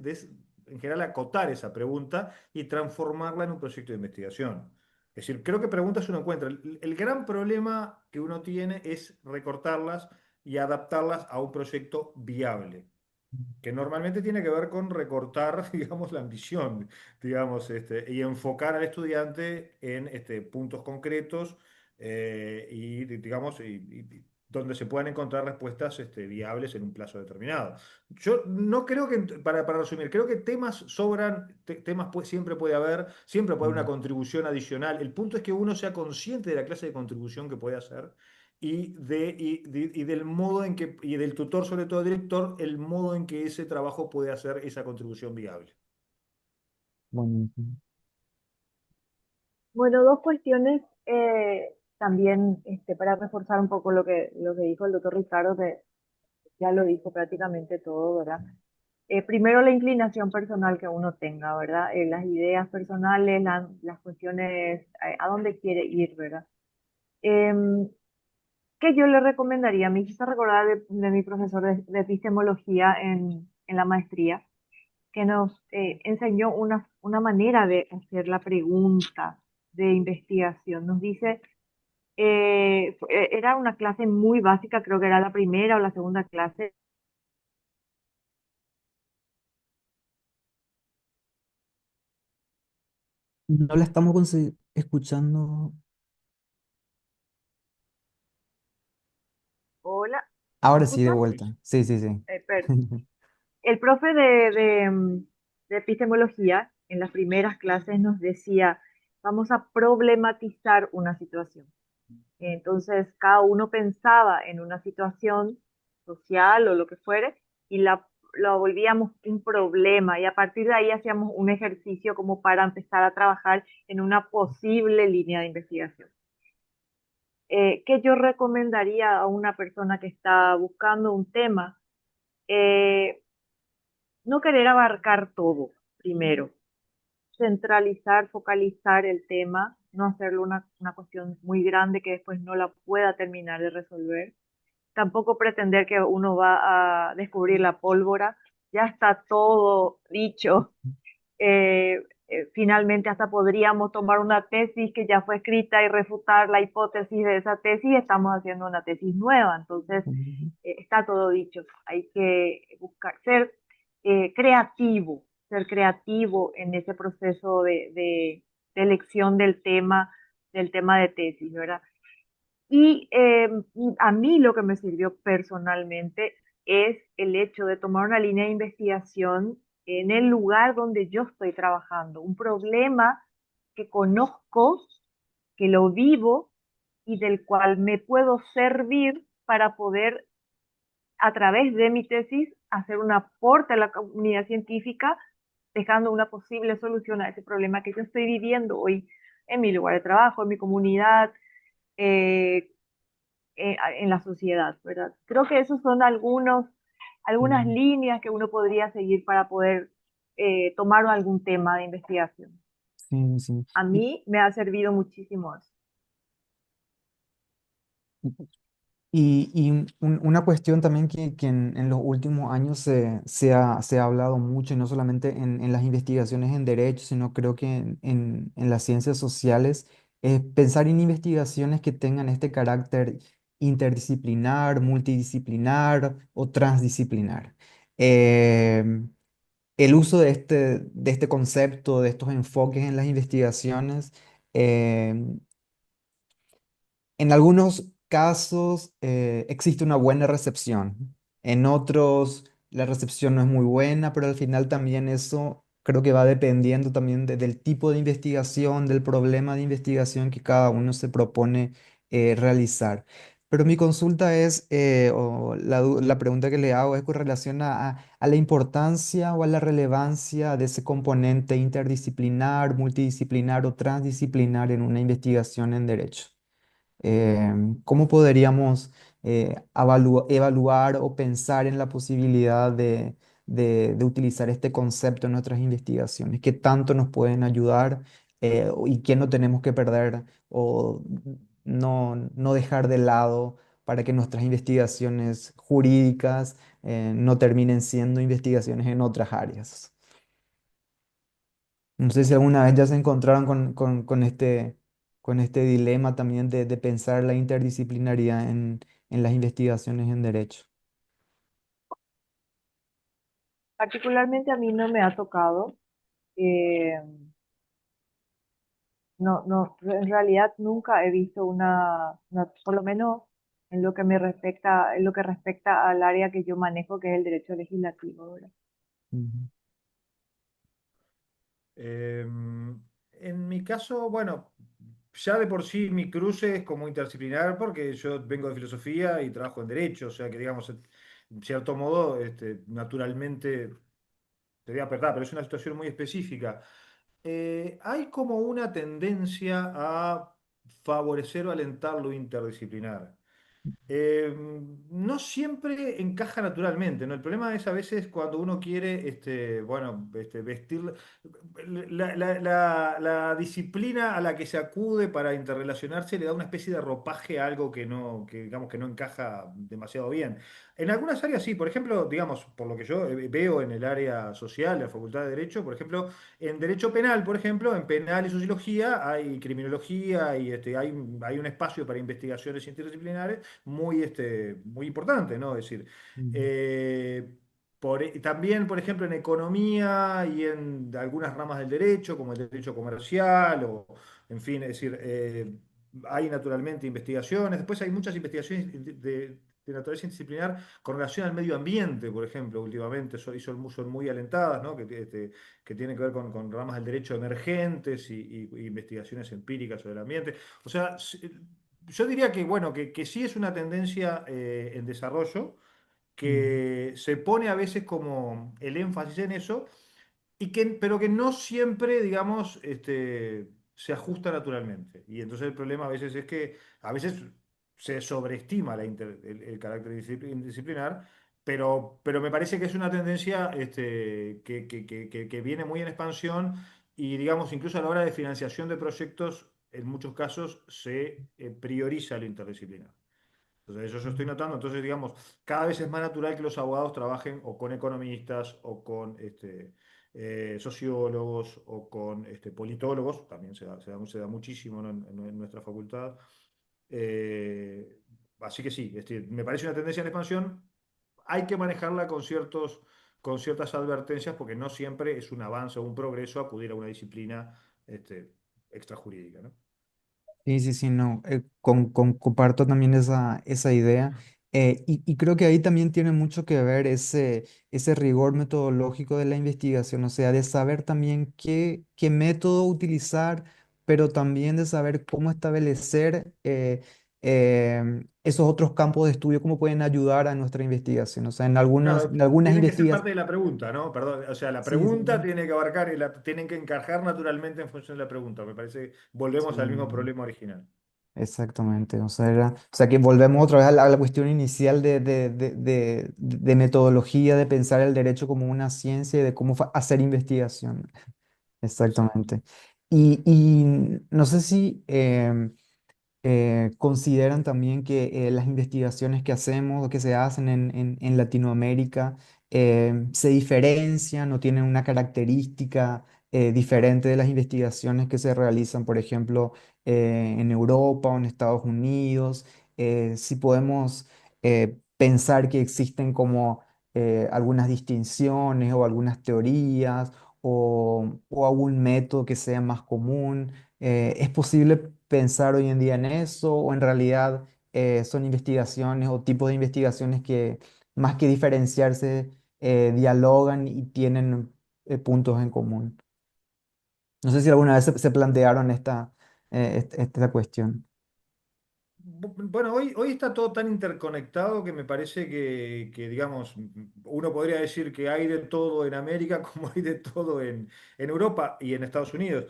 en general acotar esa pregunta y transformarla en un proyecto de investigación. Es decir, creo que preguntas uno encuentra. El gran problema que uno tiene es recortarlas y adaptarlas a un proyecto viable que normalmente tiene que ver con recortar, digamos, la ambición, digamos, y enfocar al estudiante en puntos concretos y, digamos, donde se puedan encontrar respuestas viables en un plazo determinado. Yo no creo que, para resumir, creo que temas sobran, temas siempre puede haber una ujú. contribución adicional. El punto es que uno sea consciente de la clase de contribución que puede hacer y del modo en que, y del tutor, sobre todo director, el modo en que ese trabajo puede hacer esa contribución viable. Buenísimo. Bueno, dos cuestiones también para reforzar un poco lo que dijo el doctor Ricardo, que ya lo dijo prácticamente todo, ¿verdad? Primero, la inclinación personal que uno tenga, ¿verdad? Las ideas personales, las cuestiones, a dónde quiere ir, ¿verdad? Em, ¿Qué yo le recomendaría? Me hizo recordar de mi profesor de epistemología en la maestría, que nos enseñó una manera de hacer la pregunta de investigación. Nos dice, era una clase muy básica, creo que era la primera o la segunda clase. No la estamos escuchando. Hola, ¿me Ahora sí, de escuchan? vuelta. Sí, sí, sí. Perdón. El profe de epistemología en las primeras clases nos decía, vamos a problematizar una situación. Entonces, cada uno pensaba en una situación social o lo que fuere y lo volvíamos un problema y a partir de ahí hacíamos un ejercicio como para empezar a trabajar en una posible línea de investigación. ¿Qué yo recomendaría a una persona que está buscando un tema? Eh, no querer abarcar todo primero, centralizar, focalizar el tema, no hacerlo una cuestión muy grande que después no la pueda terminar de resolver. Tampoco pretender que uno va a descubrir la pólvora, ya está todo dicho. Finalmente hasta podríamos tomar una tesis que ya fue escrita y refutar la hipótesis de esa tesis y estamos haciendo una tesis nueva. Entonces, Ujú, está todo dicho. Hay que buscar ser creativo en ese proceso de elección del tema de tesis, ¿verdad? Y a mí lo que me sirvió personalmente es el hecho de tomar una línea de investigación en el lugar donde yo estoy trabajando, un problema que conozco, que lo vivo y del cual me puedo servir para poder, a través de mi tesis, hacer un aporte a la comunidad científica, dejando una posible solución a ese problema que yo estoy viviendo hoy en mi lugar de trabajo, en mi comunidad, eh, en la sociedad, ¿verdad? Creo que esos son algunas ujú. líneas que uno podría seguir para poder tomar algún tema de investigación. Sí, sí. A mí me ha servido muchísimo eso. Una cuestión también que en los últimos años se ha hablado mucho, y no solamente en las investigaciones en derecho, sino creo que en las ciencias sociales, pensar en investigaciones que tengan este carácter interdisciplinar, multidisciplinar o transdisciplinar. Em, el uso de este concepto, de estos enfoques en las investigaciones, em, en algunos casos existe una buena recepción, en otros la recepción no es muy buena, pero al final también eso creo que va dependiendo también del tipo de investigación, del problema de investigación que cada uno se propone realizar. Pero mi consulta es, o la pregunta que le hago es con relación a la importancia o a la relevancia de ese componente interdisciplinar, multidisciplinar o transdisciplinar en una investigación en derecho. ¿Cómo podríamos evaluar o pensar en la posibilidad de utilizar este concepto en nuestras investigaciones? ¿Qué tanto nos pueden ayudar y qué no tenemos que perder o no dejar de lado para que nuestras investigaciones jurídicas no terminen siendo investigaciones en otras áreas? No sé si alguna vez ya se encontraron con este dilema también de pensar la interdisciplinaridad en las investigaciones en derecho. Particularmente a mí no me ha tocado. eh, no, no, en realidad nunca he visto por lo menos en lo que me respecta, en lo que respecta al área que yo manejo, que es el derecho legislativo, ¿verdad? Ujú, En mi caso, bueno, ya de por sí mi cruce es como interdisciplinar porque yo vengo de filosofía y trabajo en derecho, o sea que digamos, en cierto modo, naturalmente, te voy a perder, pero es una situación muy específica. Hay como una tendencia a favorecer o alentar lo interdisciplinar. No siempre encaja naturalmente, ¿no? El problema es a veces cuando uno quiere, bueno, vestir la disciplina a la que se acude para interrelacionarse le da una especie de ropaje a algo que no, que digamos que no encaja demasiado bien. En algunas áreas sí, por ejemplo, digamos, por lo que yo veo en el área social, de la Facultad de Derecho, por ejemplo, en Derecho Penal, por ejemplo, en Penal y Sociología hay criminología y hay un espacio para investigaciones interdisciplinares muy importante, ¿no? Es decir, ujú, eh, también, por ejemplo, en economía y en algunas ramas del derecho, como el derecho comercial, o en fin, es decir, hay naturalmente investigaciones, después hay muchas investigaciones de naturaleza disciplinar con relación al medio ambiente, por ejemplo, últimamente son muy alentadas, ¿no? Que tienen que ver con ramas del derecho emergentes y investigaciones empíricas sobre el ambiente. O sea, yo diría que, bueno, que sí es una tendencia en desarrollo, ujú, que se pone a veces como el énfasis en eso, pero que no siempre, digamos, se ajusta naturalmente. Y entonces el problema a veces es que a veces se sobreestima el carácter disciplinar, pero me parece que es una tendencia que viene muy en expansión y, digamos, incluso a la hora de financiación de proyectos, en muchos casos se prioriza lo interdisciplinar. Entonces, eso yo estoy notando. Entonces, digamos, cada vez es más natural que los abogados trabajen o con economistas o con sociólogos o con politólogos, también se da muchísimo, ¿no? En nuestra facultad. Eh, Así que sí, me parece una tendencia en expansión. Hay que manejarla con ciertas advertencias porque no siempre es un avance o un progreso acudir a una disciplina extrajurídica, ¿no? sí, sí, sí, no, comparto también esa idea. Y creo que ahí también tiene mucho que ver ese rigor metodológico de la investigación, o sea, de saber también qué método utilizar, pero también de saber cómo establecer esos otros campos de estudio, cómo pueden ayudar a nuestra investigación. O sea, Claro, en algunas tiene que ser parte investigaciones, de la pregunta, ¿no? Perdón, o sea, la sí, sí, pregunta tiene que abarcar, tienen que encajar naturalmente en función de la pregunta. Me parece, volvemos al mismo sí. problema original. Exactamente, o sea, o sea que volvemos otra vez a la cuestión inicial de metodología, de pensar el derecho como una ciencia y de cómo hacer investigación. Exacto. Exactamente. Y no sé si consideran también que las investigaciones que hacemos o que se hacen en Latinoamérica se diferencian o tienen una característica diferente de las investigaciones que se realizan, por ejemplo, en Europa o en Estados Unidos. Si podemos pensar que existen como algunas distinciones o algunas teorías o algún método que sea más común. ¿Es posible pensar hoy en día en eso o en realidad son investigaciones o tipos de investigaciones que más que diferenciarse dialogan y tienen puntos en común? No sé si alguna vez se plantearon esta cuestión. Bueno, hoy está todo tan interconectado que me parece digamos, uno podría decir que hay de todo en América como hay de todo en Europa y en Estados Unidos.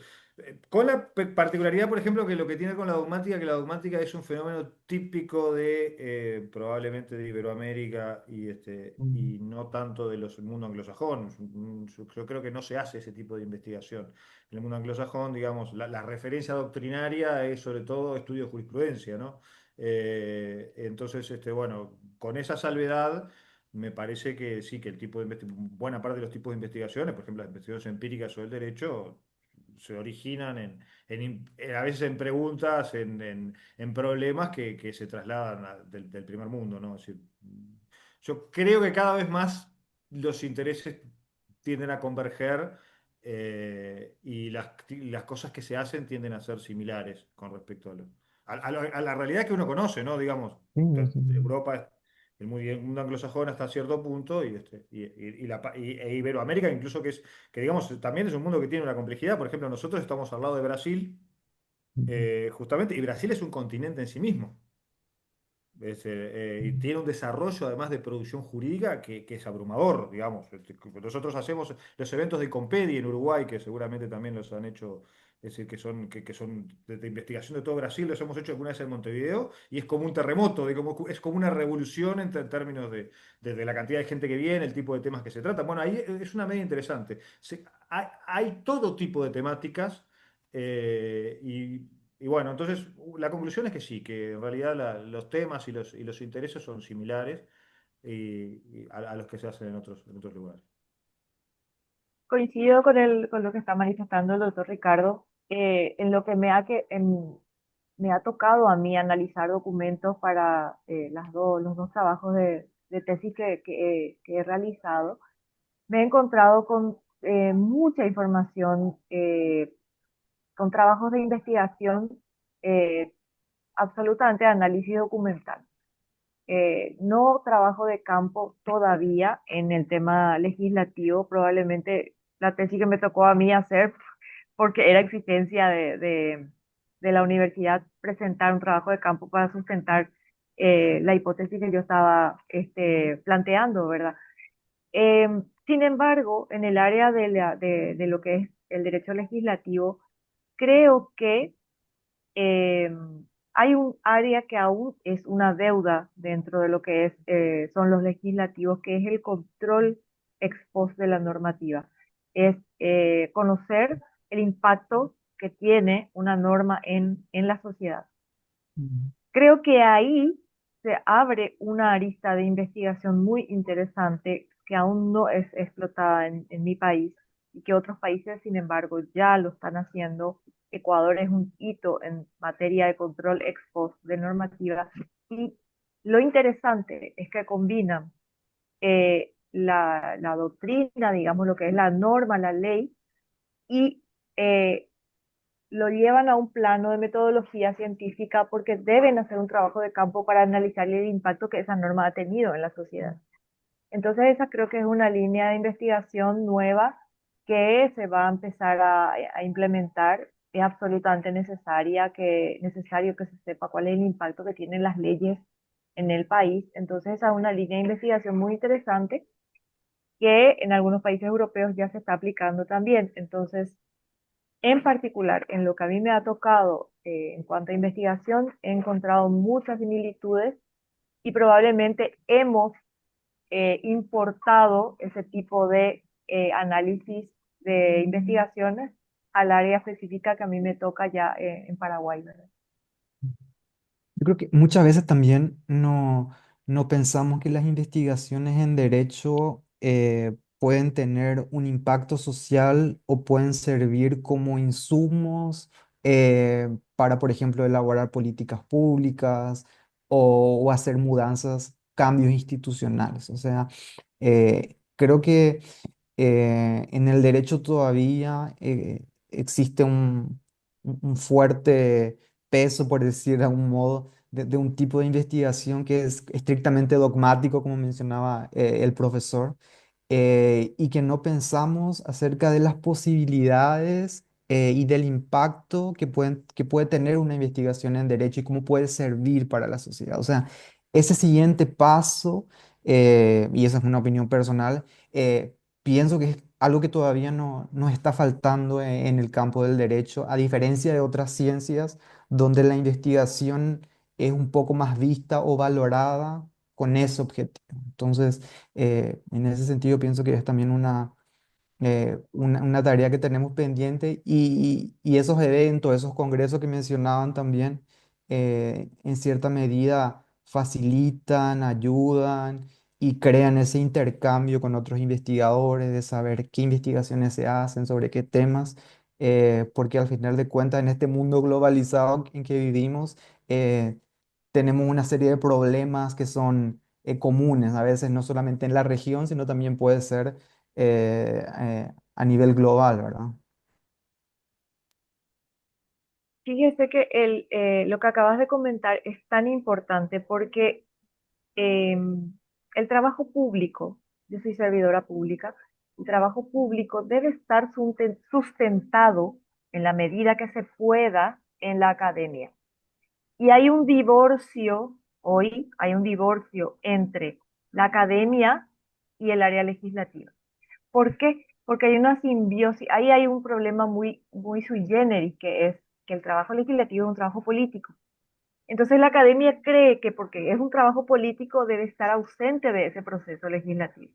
Con la particularidad, por ejemplo, que lo que tiene con la dogmática, que la dogmática es un fenómeno típico de probablemente de Iberoamérica Mm, y no tanto de los el mundo anglosajón. Yo creo que no se hace ese tipo de investigación. En el mundo anglosajón, digamos, la referencia doctrinaria es sobre todo estudio de jurisprudencia, ¿no? Entonces, bueno, con esa salvedad, me parece que sí, que buena parte de los tipos de investigaciones, por ejemplo, las investigaciones empíricas sobre el derecho, se originan a veces en preguntas, en problemas que se trasladan del primer mundo, ¿no? Es decir, yo creo que cada vez más los intereses tienden a converger y las cosas que se hacen tienden a ser similares con respecto a la realidad que uno conoce, ¿no? Digamos, sí, sí. Europa, el mundo anglosajón hasta cierto punto e Iberoamérica incluso que digamos también es un mundo que tiene una complejidad. Por ejemplo, nosotros estamos al lado de Brasil, Mm, justamente, y Brasil es un continente en sí mismo. Y mm, tiene un desarrollo además de producción jurídica que es abrumador, digamos. Nosotros hacemos los eventos de Compedi en Uruguay, que seguramente también los han hecho, es decir, que son de investigación de todo Brasil, los hemos hecho alguna vez en Montevideo, y es como un terremoto, es como una revolución en términos de la cantidad de gente que viene, el tipo de temas que se tratan. Bueno, ahí es una media interesante. Hay todo tipo de temáticas. Y bueno, entonces la conclusión es que sí, que en realidad los temas y los intereses son similares a los que se hacen en otros lugares. Coincido con lo que está manifestando el doctor Ricardo, en lo que me ha tocado a mí analizar documentos para los dos trabajos de tesis que he realizado. Me he encontrado con mucha información, con trabajos de investigación, eh, absolutamente de análisis documental. No trabajo de campo todavía en el tema legislativo, probablemente la tesis que me tocó a mí hacer, porque era exigencia de la universidad presentar un trabajo de campo para sustentar la hipótesis que yo estaba planteando, ¿verdad? Sin embargo, en el área de lo que es el derecho legislativo, creo que eh, hay un área que aún es una deuda dentro de lo que son los legislativos, que es el control ex post de la normativa. Es conocer el impacto que tiene una norma en la sociedad. mm, Creo que ahí se abre una arista de investigación muy interesante que aún no es explotada en mi país y que otros países, sin embargo, ya lo están haciendo. Ecuador es un hito en materia de control ex post de normativa y lo interesante es que combinan la doctrina, digamos, lo que es la norma, la ley, y eh, lo llevan a un plano de metodología científica porque deben hacer un trabajo de campo para analizar el impacto que esa norma ha tenido en la sociedad. Entonces esa creo que es una línea de investigación nueva que se va a empezar a implementar. Es absolutamente necesario que se sepa cuál es el impacto que tienen las leyes en el país. Entonces esa es una línea de investigación muy interesante que en algunos países europeos ya se está aplicando también. Entonces, en particular, en lo que a mí me ha tocado en cuanto a investigación, he encontrado muchas similitudes y probablemente hemos importado ese tipo de análisis de investigaciones al área específica que a mí me toca ya en Paraguay, ¿verdad? Yo creo que muchas veces también no pensamos que las investigaciones en derecho pueden tener un impacto social o pueden servir como insumos para, por ejemplo, elaborar políticas públicas o hacer mudanzas, cambios institucionales. O sea, creo que en el derecho todavía existe un fuerte peso, por decir de algún modo, de un tipo de investigación que es estrictamente dogmático, como mencionaba el profesor, y que no pensamos acerca de las posibilidades y del impacto que puede tener una investigación en derecho y cómo puede servir para la sociedad. O sea, ese siguiente paso, y esa es una opinión personal, pienso que es algo que todavía no nos está faltando en el campo del derecho, a diferencia de otras ciencias donde la investigación es un poco más vista o valorada con ese objetivo. Entonces, en ese sentido, pienso que es también una tarea que tenemos pendiente y esos eventos, esos congresos que mencionaban también, en cierta medida facilitan, ayudan y crean ese intercambio con otros investigadores de saber qué investigaciones se hacen, sobre qué temas, porque al final de cuentas en este mundo globalizado en que vivimos, tenemos una serie de problemas que son comunes, a veces no solamente en la región, sino también puede ser a nivel global, ¿verdad? Fíjese que lo que acabas de comentar es tan importante porque el trabajo público, yo soy servidora pública, el trabajo público debe estar sustentado en la medida que se pueda en la academia. Y hay un divorcio, hoy hay un divorcio entre la academia y el área legislativa. ¿Por qué? Porque hay una simbiosis, ahí hay un problema muy sui generis, que es que el trabajo legislativo es un trabajo político. Entonces la academia cree que porque es un trabajo político debe estar ausente de ese proceso legislativo.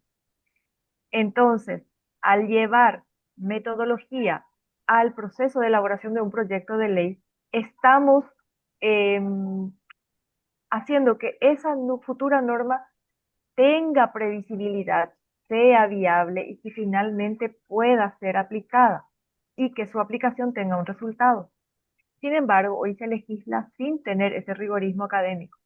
Entonces, al llevar metodología al proceso de elaboración de un proyecto de ley, estamos eh, haciendo que esa futura norma tenga previsibilidad, sea viable y que finalmente pueda ser aplicada y que su aplicación tenga un resultado. Sin embargo, hoy se legisla sin tener ese rigorismo académico.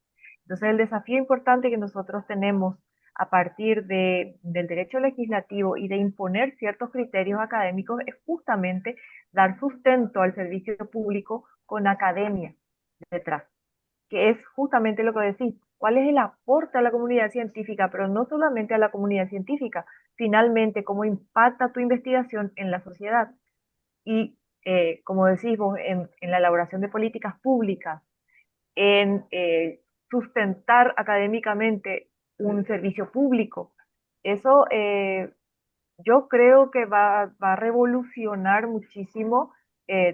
Entonces, el desafío importante que nosotros tenemos a partir del derecho legislativo y de imponer ciertos criterios académicos es justamente dar sustento al servicio público con academia detrás, que es justamente lo que decís, cuál es el aporte a la comunidad científica, pero no solamente a la comunidad científica, finalmente cómo impacta tu investigación en la sociedad y, como decís vos, en la elaboración de políticas públicas, en sustentar académicamente un servicio público. Eso yo creo que va a revolucionar muchísimo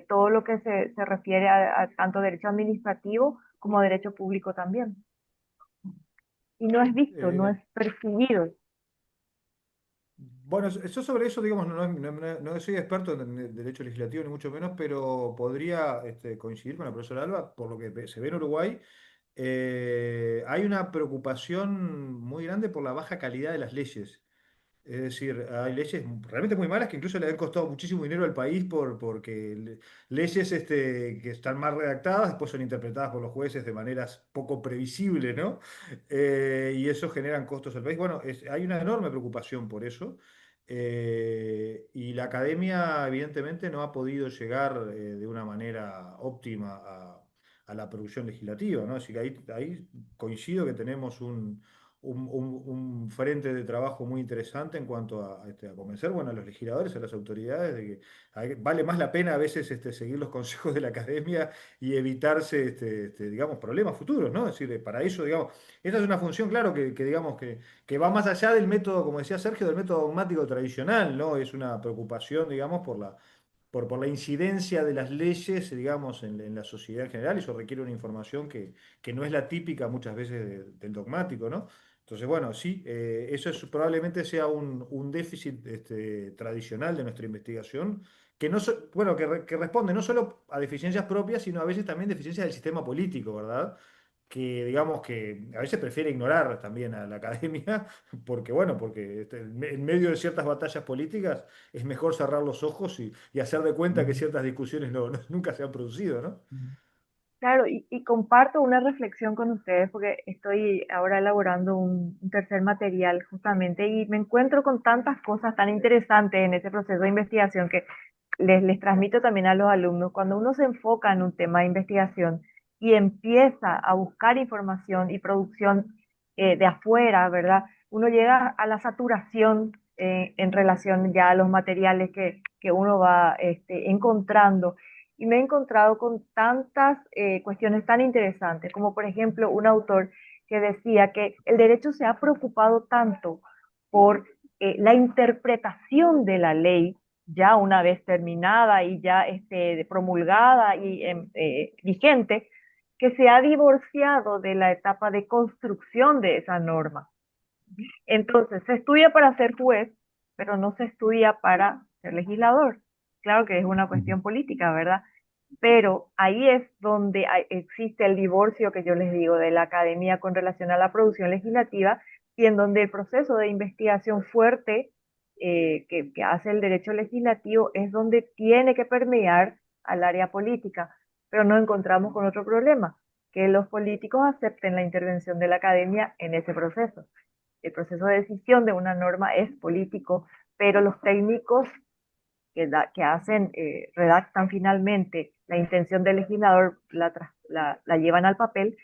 todo lo que se refiere a tanto derecho administrativo como derecho público también. Y no es visto, no Eh, es percibido. bueno, yo sobre eso, digamos, no soy experto en el derecho legislativo, ni mucho menos, pero podría coincidir con la profesora Alba, por lo que se ve en Uruguay. Hay una preocupación muy grande por la baja calidad de las leyes. Es decir, hay leyes realmente muy malas que incluso le han costado muchísimo dinero al país porque leyes que están mal redactadas después son interpretadas por los jueces de maneras poco previsibles, ¿no? Y eso generan costos al país. Bueno, hay una enorme preocupación por eso. Y la academia evidentemente no ha podido llegar de una manera óptima a la producción legislativa, ¿no? Así que ahí coincido que tenemos un frente de trabajo muy interesante en cuanto a convencer, bueno, a los legisladores, a las autoridades, de que vale más la pena a veces seguir los consejos de la academia y evitarse, digamos, problemas futuros, ¿no? Es decir, para eso, digamos, esa es una función, claro, digamos, que va más allá del método, como decía Sergio, del método dogmático tradicional, ¿no? Es una preocupación, digamos, por la incidencia de las leyes, digamos, en la sociedad en general, y eso requiere una información que no es la típica muchas veces del dogmático, ¿no? Entonces, bueno, sí, eso probablemente sea un déficit tradicional de nuestra investigación, que, no, bueno, que responde no solo a deficiencias propias, sino a veces también deficiencias del sistema político, ¿verdad? que digamos que a veces prefiere ignorar también a la academia, porque bueno, porque en medio de ciertas batallas políticas es mejor cerrar los ojos y hacer de cuenta que ciertas discusiones nunca se han producido, ¿no? Claro, y comparto una reflexión con ustedes porque estoy ahora elaborando un tercer material justamente y me encuentro con tantas cosas tan interesantes en ese proceso de investigación que les transmito también a los alumnos. Cuando uno se enfoca en un tema de investigación y empieza a buscar información y producción de afuera, ¿verdad? Uno llega a la saturación en relación ya a los materiales que uno va encontrando y me he encontrado con tantas cuestiones tan interesantes, como por ejemplo un autor que decía que el derecho se ha preocupado tanto por la interpretación de la ley ya una vez terminada y ya promulgada y vigente, que se ha divorciado de la etapa de construcción de esa norma. Entonces, se estudia para ser juez, pero no se estudia para ser legislador. Claro que es una cuestión política, ¿verdad? Pero ahí es donde existe el divorcio que yo les digo de la academia con relación a la producción legislativa y en donde el proceso de investigación fuerte que hace el derecho legislativo es donde tiene que permear al área política. Pero nos encontramos con otro problema, que los políticos acepten la intervención de la academia en ese proceso. El proceso de decisión de una norma es político, pero los técnicos que hacen, redactan finalmente la intención del legislador, la llevan al papel,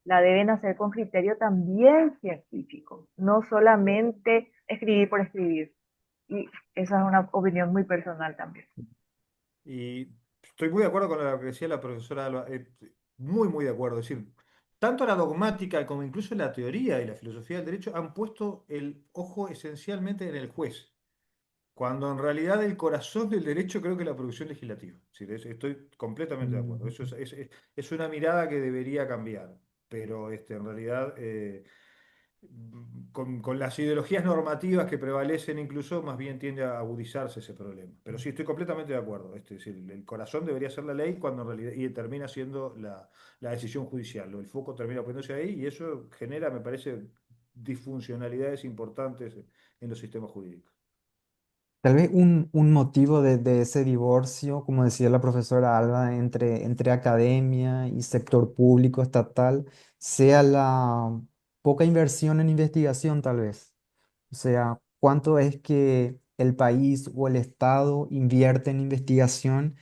la deben hacer con criterio también científico, no solamente escribir por escribir. Y esa es una opinión muy personal también. Y estoy muy de acuerdo con lo que decía la profesora Alba, muy, muy de acuerdo. Es decir, tanto la dogmática como incluso la teoría y la filosofía del derecho han puesto el ojo esencialmente en el juez, cuando en realidad el corazón del derecho creo que es la producción legislativa. Es decir, estoy completamente de acuerdo. Eso es una mirada que debería cambiar, pero en realidad con las ideologías normativas que prevalecen incluso, más bien tiende a agudizarse ese problema. Pero sí, estoy completamente de acuerdo. Es decir, el corazón debería ser la ley cuando en realidad, y termina siendo la decisión judicial. El foco termina poniéndose ahí y eso genera, me parece, disfuncionalidades importantes en los sistemas jurídicos. Tal vez un motivo de ese divorcio, como decía la profesora Alba, entre academia y sector público estatal, sea la poca inversión en investigación, tal vez. O sea, cuánto es que el país o el Estado invierte en investigación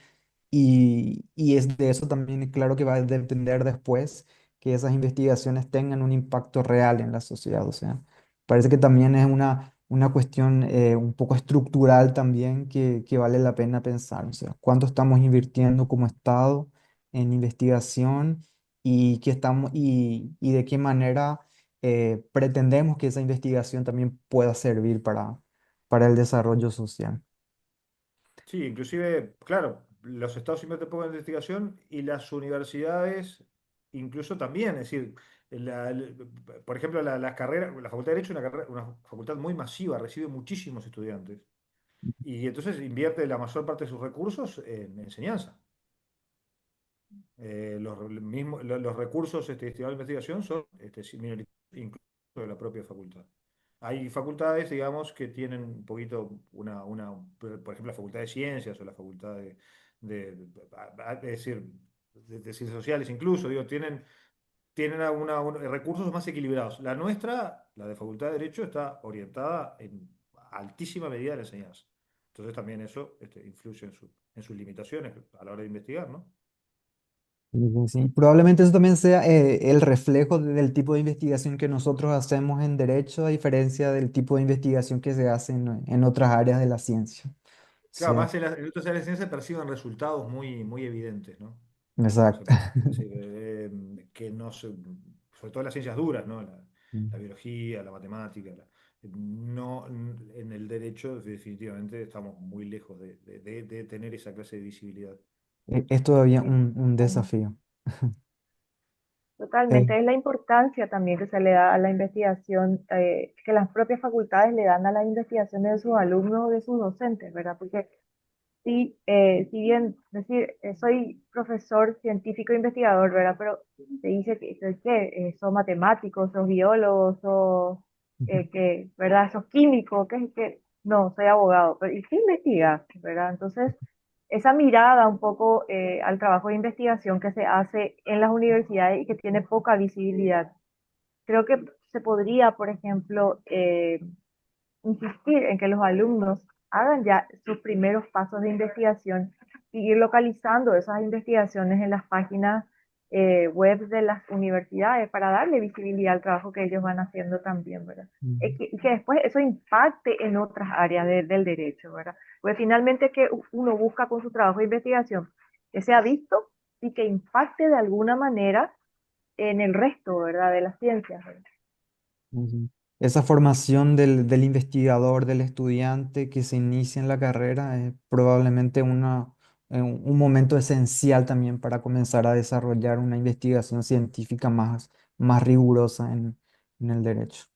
y es de eso también, claro que va a depender después que esas investigaciones tengan un impacto real en la sociedad. O sea, parece que también es una cuestión un poco estructural también que vale la pena pensar. O sea, cuánto estamos invirtiendo como Estado en investigación y de qué manera pretendemos que esa investigación también pueda servir para el desarrollo social. Sí, inclusive, claro, los estados invierten poco en investigación y las universidades incluso también, es decir, por ejemplo, las carreras, la Facultad de Derecho es una facultad muy masiva, recibe muchísimos estudiantes y entonces invierte la mayor parte de sus recursos en enseñanza. Los recursos destinados a la investigación son sí, minoritarios, incluso de la propia facultad. Hay facultades, digamos, que tienen un poquito por ejemplo, la Facultad de Ciencias o la Facultad es decir, de Ciencias Sociales incluso, digo, tienen recursos más equilibrados. La nuestra, la de Facultad de Derecho, está orientada en altísima medida a la enseñanza. Entonces también eso influye en sus limitaciones a la hora de investigar, ¿no? Sí, sí, sí. Probablemente eso también sea el reflejo del tipo de investigación que nosotros hacemos en derecho, a diferencia del tipo de investigación que se hace en otras áreas de la ciencia. O Claro, sea, más en otras áreas de ciencia perciben resultados muy, muy evidentes, ¿no? O sea, exacto. es decir, que no se- sobre todo las ciencias duras, ¿no? La biología, la matemática, no, en el derecho definitivamente estamos muy lejos de tener esa clase de visibilidad. Es todavía Sí, un totalmente. desafío. Eh, Totalmente, es la importancia también que se le da a la investigación, que las propias facultades le dan a las investigaciones de sus alumnos o de sus docentes, ¿verdad? Porque Sí, si bien, es decir, soy profesor científico e investigador, ¿verdad? Pero se dice que sos matemático, sos biólogo, sos, ¿verdad? Sos químico, que no, soy abogado, pero ¿y qué investigas, verdad? Entonces, esa mirada un poco al trabajo de investigación que se hace en las universidades y que tiene poca visibilidad. Creo que se podría, por ejemplo, insistir en que los alumnos hagan ya sus primeros pasos de investigación y ir localizando esas investigaciones en las páginas web de las universidades para darle visibilidad al trabajo que ellos van haciendo también, ¿verdad? Y que después eso impacte en otras áreas del derecho, ¿verdad? Pues finalmente que uno busca con su trabajo de investigación que sea visto y que impacte de alguna manera en el resto, ¿verdad? De las ciencias, ¿verdad? Ujú. Esa formación del investigador, del estudiante que se inicia en la carrera es probablemente un momento esencial también para comenzar a desarrollar una investigación científica más rigurosa en el derecho.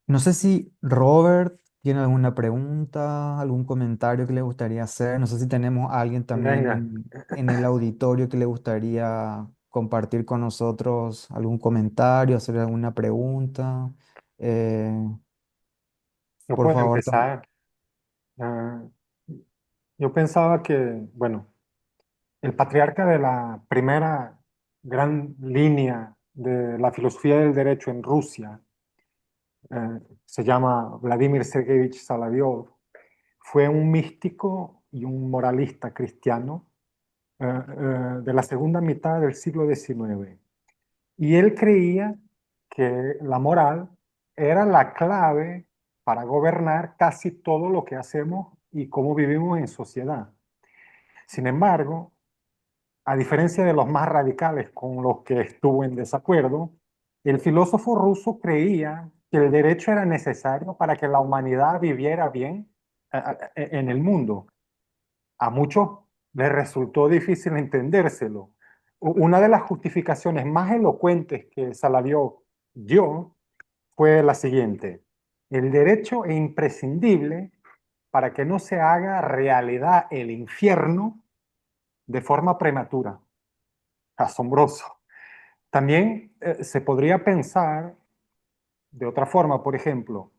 No sé si Robert tiene alguna pregunta, algún comentario que le gustaría hacer. No sé si tenemos a alguien también Venga, en el auditorio que le gustaría compartir con nosotros algún comentario, hacer alguna pregunta. Eh, yo por puedo favor, empezar. Ah, yo pensaba que, bueno, el patriarca de la primera gran línea de la filosofía del derecho en Rusia, se llama Vladimir Sergeyevich Solovyov, fue un místico y un moralista cristiano de la segunda mitad del siglo XIX. Y él creía que la moral era la clave para gobernar casi todo lo que hacemos y cómo vivimos en sociedad. Sin embargo, a diferencia de los más radicales con los que estuvo en desacuerdo, el filósofo ruso creía que el derecho era necesario para que la humanidad viviera bien en el mundo. A muchos les resultó difícil entendérselo. Una de las justificaciones más elocuentes que Salavió dio fue la siguiente: el derecho es imprescindible para que no se haga realidad el infierno de forma prematura. Asombroso. También se podría pensar de otra forma, por ejemplo,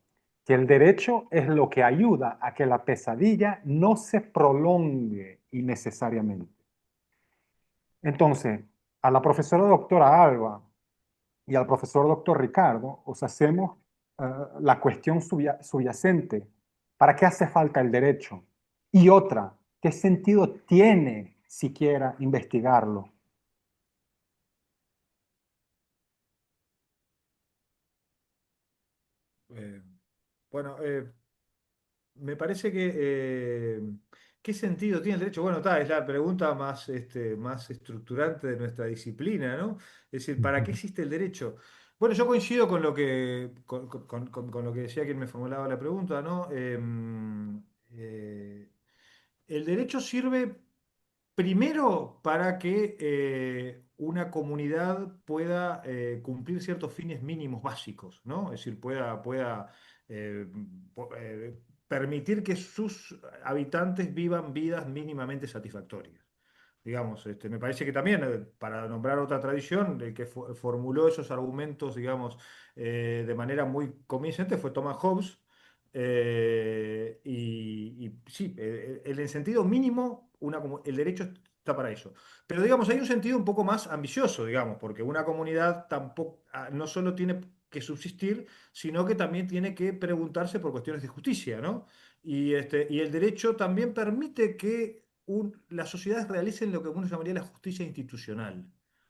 que el derecho es lo que ayuda a que la pesadilla no se prolongue innecesariamente. Entonces, a la profesora doctora Alba y al profesor doctor Ricardo, os hacemos la cuestión subyacente. ¿Para qué hace falta el derecho? Y otra, ¿qué sentido tiene siquiera investigarlo? Eh, bueno, me parece que ¿qué sentido tiene el derecho? Bueno, es la pregunta más, más estructurante de nuestra disciplina, ¿no? Es decir, ¿para qué existe el derecho? Bueno, yo coincido con lo que, con lo que decía quien me formulaba la pregunta, ¿no? El derecho sirve primero para que una comunidad pueda cumplir ciertos fines mínimos básicos, ¿no? Es decir, pueda eh, permitir que sus habitantes vivan vidas mínimamente satisfactorias. Digamos, me parece que también, para nombrar otra tradición, el que formuló esos argumentos, digamos, de manera muy convincente fue Thomas Hobbes. Y sí, en el sentido mínimo, el derecho está para eso. Pero digamos, hay un sentido un poco más ambicioso, digamos, porque una comunidad tampoco, no solo tiene que subsistir, sino que también tiene que preguntarse por cuestiones de justicia, ¿no? Y el derecho también permite que las sociedades realicen lo que uno llamaría la justicia institucional.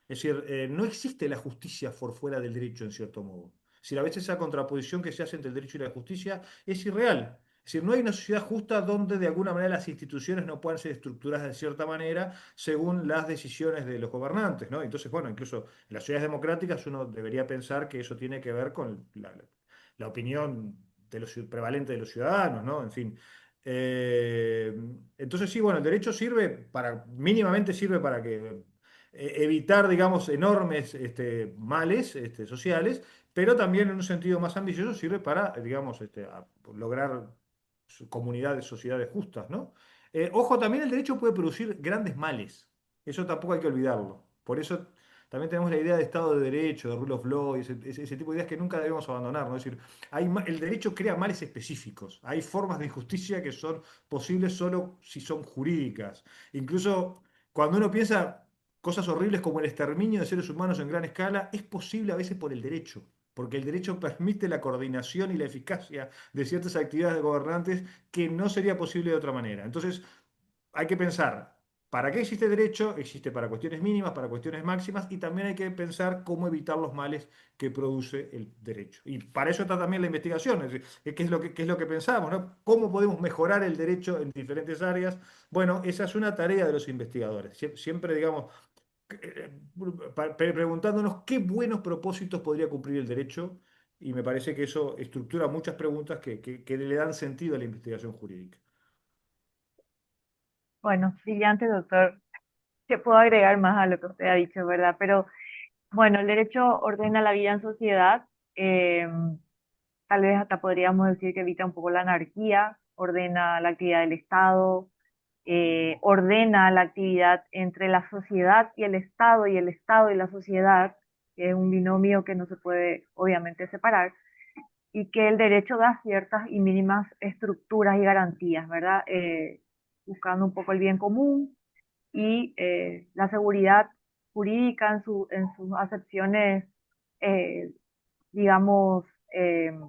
Es decir, no existe la justicia por fuera del derecho, en cierto modo. Es decir, a veces esa contraposición que se hace entre el derecho y la justicia es irreal. Es decir, no hay una sociedad justa donde de alguna manera las instituciones no puedan ser estructuradas de cierta manera según las decisiones de los gobernantes, ¿no? Entonces, bueno, incluso en las sociedades democráticas uno debería pensar que eso tiene que ver con la opinión prevalente de los ciudadanos, ¿no? En fin. Eh, entonces sí, bueno, el derecho sirve para, mínimamente sirve para que evitar, digamos, enormes males sociales, pero también en un sentido más ambicioso sirve para, digamos, lograr comunidades, sociedades justas, ¿no? Ojo, también el derecho puede producir grandes males. Eso tampoco hay que olvidarlo. Por eso también tenemos la idea de Estado de Derecho, de Rule of Law, y ese tipo de ideas que nunca debemos abandonar, ¿no? Es decir, el derecho crea males específicos. Hay formas de injusticia que son posibles solo si son jurídicas. Incluso cuando uno piensa cosas horribles como el exterminio de seres humanos en gran escala, es posible a veces por el derecho, porque el derecho permite la coordinación y la eficacia de ciertas actividades de gobernantes que no sería posible de otra manera. Entonces, hay que pensar, ¿para qué existe derecho? Existe para cuestiones mínimas, para cuestiones máximas, y también hay que pensar cómo evitar los males que produce el derecho. Y para eso está también la investigación, es decir, qué es lo que pensamos, ¿no? ¿Cómo podemos mejorar el derecho en diferentes áreas? Bueno, esa es una tarea de los investigadores. Siempre, digamos, preguntándonos qué buenos propósitos podría cumplir el derecho, y me parece que eso estructura muchas preguntas que le dan sentido a la investigación jurídica. Bueno, brillante, doctor. ¿Qué puedo agregar más a lo que usted ha dicho, verdad? Pero bueno, el derecho ordena la vida en sociedad. eh, Tal vez hasta podríamos decir que evita un poco la anarquía, ordena la actividad del Estado, ordena la actividad entre la sociedad y el Estado y la sociedad, que es un binomio que no se puede obviamente separar, y que el derecho da ciertas y mínimas estructuras y garantías, ¿verdad? Buscando un poco el bien común y la seguridad jurídica en sus acepciones, eh, digamos,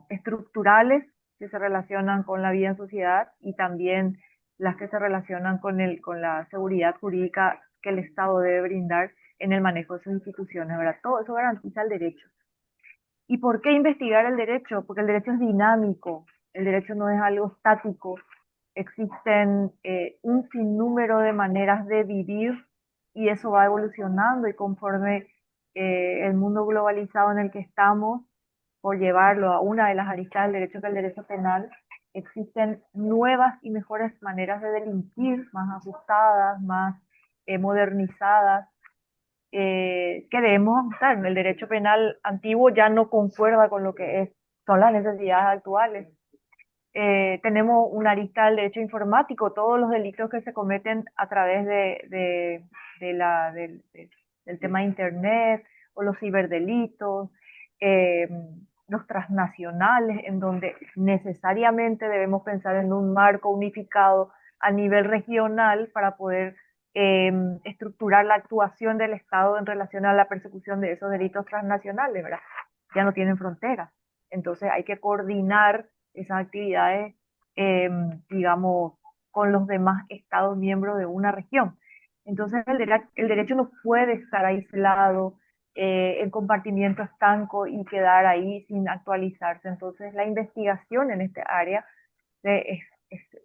estructurales que se relacionan con la vida en sociedad y también las que se relacionan con la seguridad jurídica que el Estado debe brindar en el manejo de sus instituciones, ¿verdad? Todo eso garantiza el derecho. ¿Y por qué investigar el derecho? Porque el derecho es dinámico, el derecho no es algo estático, existen un sinnúmero de maneras de vivir y eso va evolucionando y conforme el mundo globalizado en el que estamos, por llevarlo a una de las aristas del derecho, que es el derecho penal, existen nuevas y mejores maneras de delinquir, más ajustadas, más modernizadas, que debemos ajustar. El derecho penal antiguo ya no concuerda con lo que son las necesidades actuales. Tenemos una arista del derecho informático, todos los delitos que se cometen a través del tema de Internet o los ciberdelitos, eh, los transnacionales, en donde necesariamente debemos pensar en un marco unificado a nivel regional para poder eh, estructurar la actuación del Estado en relación a la persecución de esos delitos transnacionales, ¿verdad? Ya no tienen fronteras. Entonces hay que coordinar esas actividades, eh, digamos, con los demás Estados miembros de una región. Entonces el derecho no puede estar aislado en compartimiento estanco y quedar ahí sin actualizarse. Entonces la investigación en este área es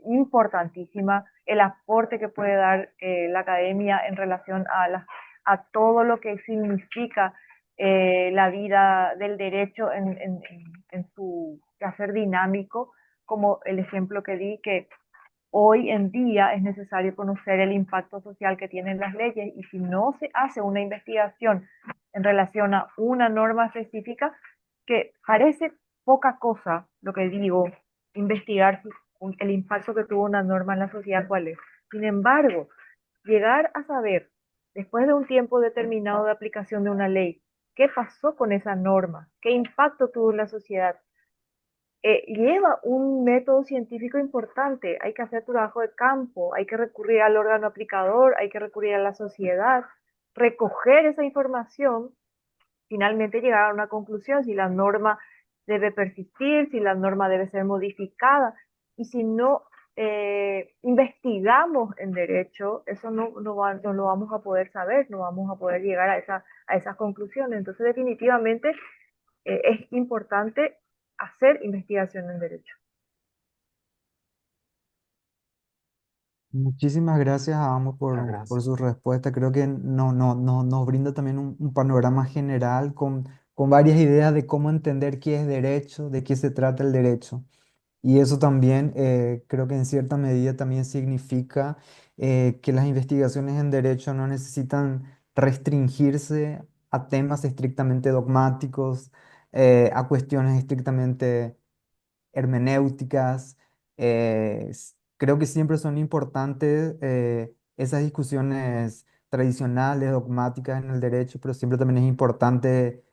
importantísima, el aporte que puede dar la academia en relación a todo lo que significa la vida del derecho en su quehacer dinámico, como el ejemplo que di, que hoy en día es necesario conocer el impacto social que tienen las leyes y si no se hace una investigación en relación a una norma específica, que parece poca cosa lo que digo, investigar el impacto que tuvo una norma en la sociedad, cuál es. Sin embargo, llegar a saber, después de un tiempo determinado de aplicación de una ley, qué pasó con esa norma, qué impacto tuvo en la sociedad, lleva un método científico importante. Hay que hacer trabajo de campo, hay que recurrir al órgano aplicador, hay que recurrir a la sociedad, recoger esa información, finalmente llegar a una conclusión si la norma debe persistir, si la norma debe ser modificada. Y si no investigamos en derecho, eso no lo vamos a poder saber, no vamos a poder llegar a esas conclusiones. Entonces, definitivamente es importante hacer investigación en derecho. Muchísimas gracias a ambos Muchas por gracias. su respuesta. Creo que nos brinda también un panorama general con varias ideas de cómo entender qué es derecho, de qué se trata el derecho. Y eso también creo que en cierta medida también significa que las investigaciones en derecho no necesitan restringirse a temas estrictamente dogmáticos, a cuestiones estrictamente hermenéuticas, Creo que siempre son importantes esas discusiones tradicionales, dogmáticas en el derecho, pero siempre también es importante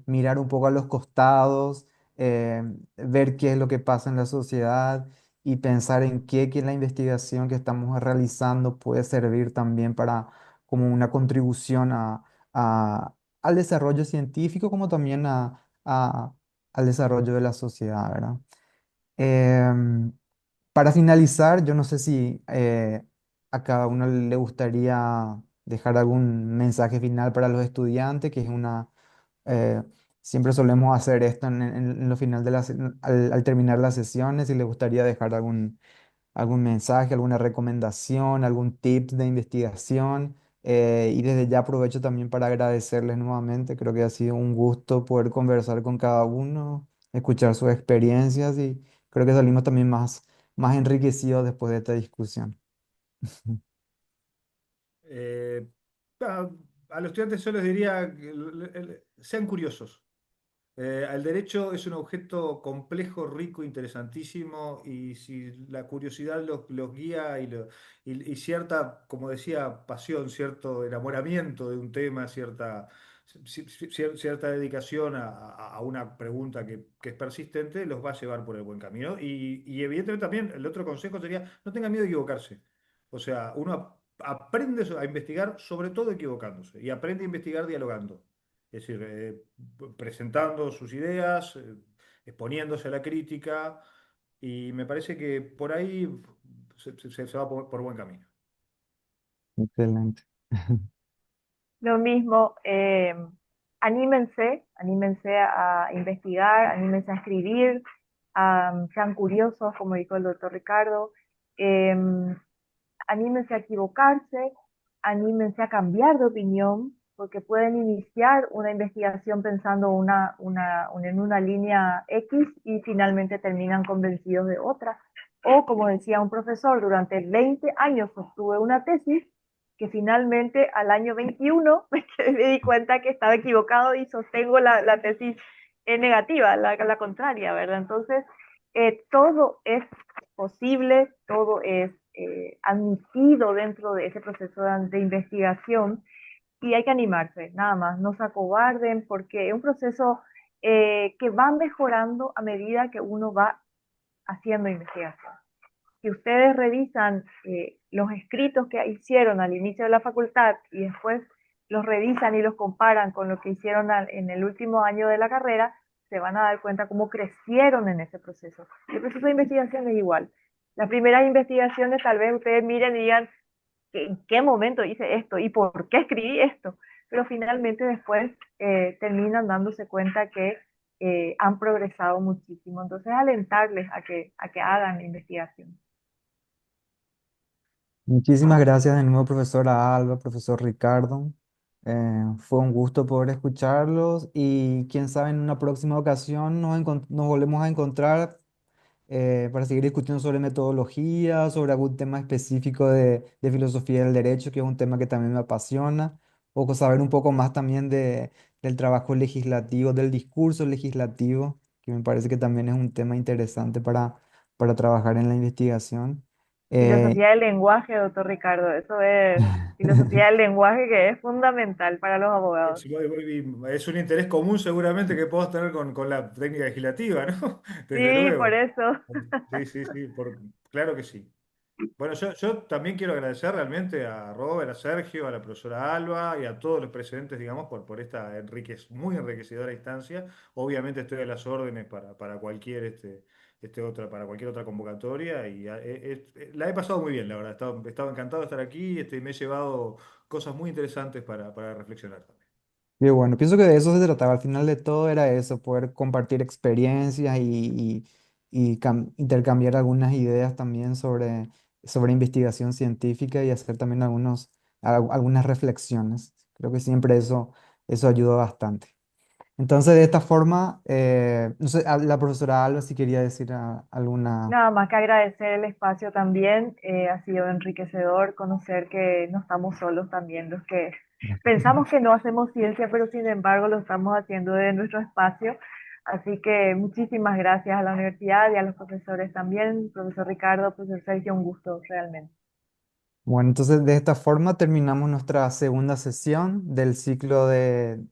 mirar un poco a los costados, eh, ver qué es lo que pasa en la sociedad y pensar en que la investigación que estamos realizando puede servir también para como una contribución a- al desarrollo científico como también al desarrollo de la sociedad, ¿verdad? Em, para finalizar, yo no sé si a cada uno le gustaría dejar algún mensaje final para los estudiantes, que es eh, siempre solemos hacer esto en lo final de al terminar las sesiones, si le gustaría dejar algún mensaje, alguna recomendación, algún tip de investigación. Y desde ya aprovecho también para agradecerles nuevamente. Creo que ha sido un gusto poder conversar con cada uno, escuchar sus experiencias y creo que salimos también más enriquecidos después de esta discusión. Eh, a, a los estudiantes yo les diría que sean curiosos. El derecho es un objeto complejo, rico, interesantísimo, y si la curiosidad los guía y cierta, como decía, pasión, cierto enamoramiento de un tema, cierta dedicación a una pregunta que es persistente, los va a llevar por el buen camino. Y evidentemente también el otro consejo sería, no tengan miedo de equivocarse. O sea, uno aprende a investigar sobre todo equivocándose y aprende a investigar dialogando. Es decir, presentando sus ideas, exponiéndose a la crítica, y me parece que por ahí se va por buen camino. Excelente. Lo mismo, anímense a investigar, anímense a escribir, sean curiosos, como dijo el doctor Ricardo, em, anímense a equivocarse, anímense a cambiar de opinión, porque pueden iniciar una investigación pensando en una línea X y finalmente terminan convencidos de otra. O, como decía un profesor, durante 20 años sostuve una tesis que finalmente al año 21 me di cuenta que estaba equivocado y sostengo la tesis negativa, la contraria, ¿verdad? Entonces, todo es posible, todo es admitido dentro de ese proceso de investigación y hay que animarse, nada más, no se acobarden porque es un proceso que va mejorando a medida que uno va haciendo investigación. Si ustedes revisan los escritos que hicieron al inicio de la facultad y después los revisan y los comparan con lo que hicieron en el último año de la carrera, se van a dar cuenta cómo crecieron en ese proceso. El proceso de investigación es igual. Las primeras investigaciones tal vez ustedes miren y digan, ¿en qué momento hice esto? ¿Y por qué escribí esto? Pero finalmente después terminan dándose cuenta que han progresado muchísimo. Entonces, alentarles a que hagan investigación. Muchísimas gracias de nuevo, profesora Alba, profesor Ricardo. Fue un gusto poder escucharlos y quién sabe en una próxima ocasión nos volvemos a encontrar para seguir discutiendo sobre metodología, sobre algún tema específico de filosofía del derecho, que es un tema que también me apasiona, o saber un poco más también del trabajo legislativo, del discurso legislativo, que me parece que también es un tema interesante para trabajar en la investigación. Eh, Filosofía del lenguaje, doctor Ricardo, eso es filosofía del lenguaje que es fundamental para los abogados. Es un interés común seguramente que podemos tener con la técnica legislativa, ¿no? Desde Sí, por luego. eso. Sí, sí, sí, claro que sí. Bueno, yo también quiero agradecer realmente a Robert, a Sergio, a la profesora Alba y a todos los presentes, digamos, por esta muy enriquecedora instancia. Obviamente estoy a las órdenes para cualquier para cualquier otra convocatoria y la he pasado muy bien, la verdad. He estado encantado de estar aquí, me he llevado cosas muy interesantes para reflexionar también. Y bueno, pienso que de eso se trataba. Al final de todo era eso, poder compartir experiencias y intercambiar algunas ideas también sobre investigación científica y hacer también algunas reflexiones. Creo que siempre eso ayuda bastante. Entonces, de esta forma, no sé, la profesora Alba si quería decir alguna... Nada más que agradecer el espacio también. Ha sido enriquecedor conocer que no estamos solos también los que pensamos que no hacemos ciencia, pero sin embargo lo estamos haciendo desde nuestro espacio. Así que muchísimas gracias a la universidad y a los profesores también, profesor Ricardo, profesor Sergio, un gusto realmente. Bueno, entonces de esta forma terminamos nuestra segunda sesión del ciclo de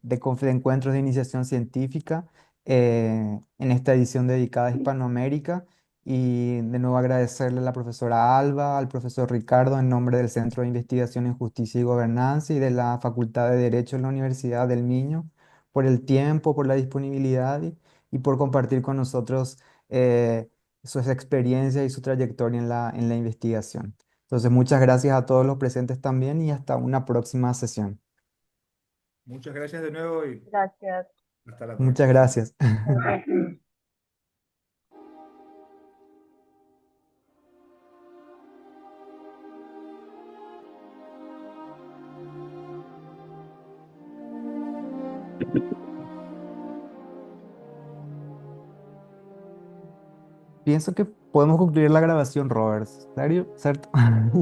encuentros de iniciación científica en esta edición dedicada a Hispanoamérica. Y de nuevo agradecerle a la profesora Alba, al profesor Ricardo en nombre del Centro de Investigación en Justicia y Gobernanza y de la Facultad de Derecho de la Universidad del Niño por el tiempo, por la disponibilidad y por compartir con nosotros sus experiencias y su trayectoria en la investigación. Entonces, muchas gracias a todos los presentes también y hasta una próxima sesión. Muchas gracias de nuevo y Gracias. hasta la Muchas próxima. gracias. Hasta la próxima. Pienso que podemos concluir la grabación, Robert. ¿Serio? ¿Cierto?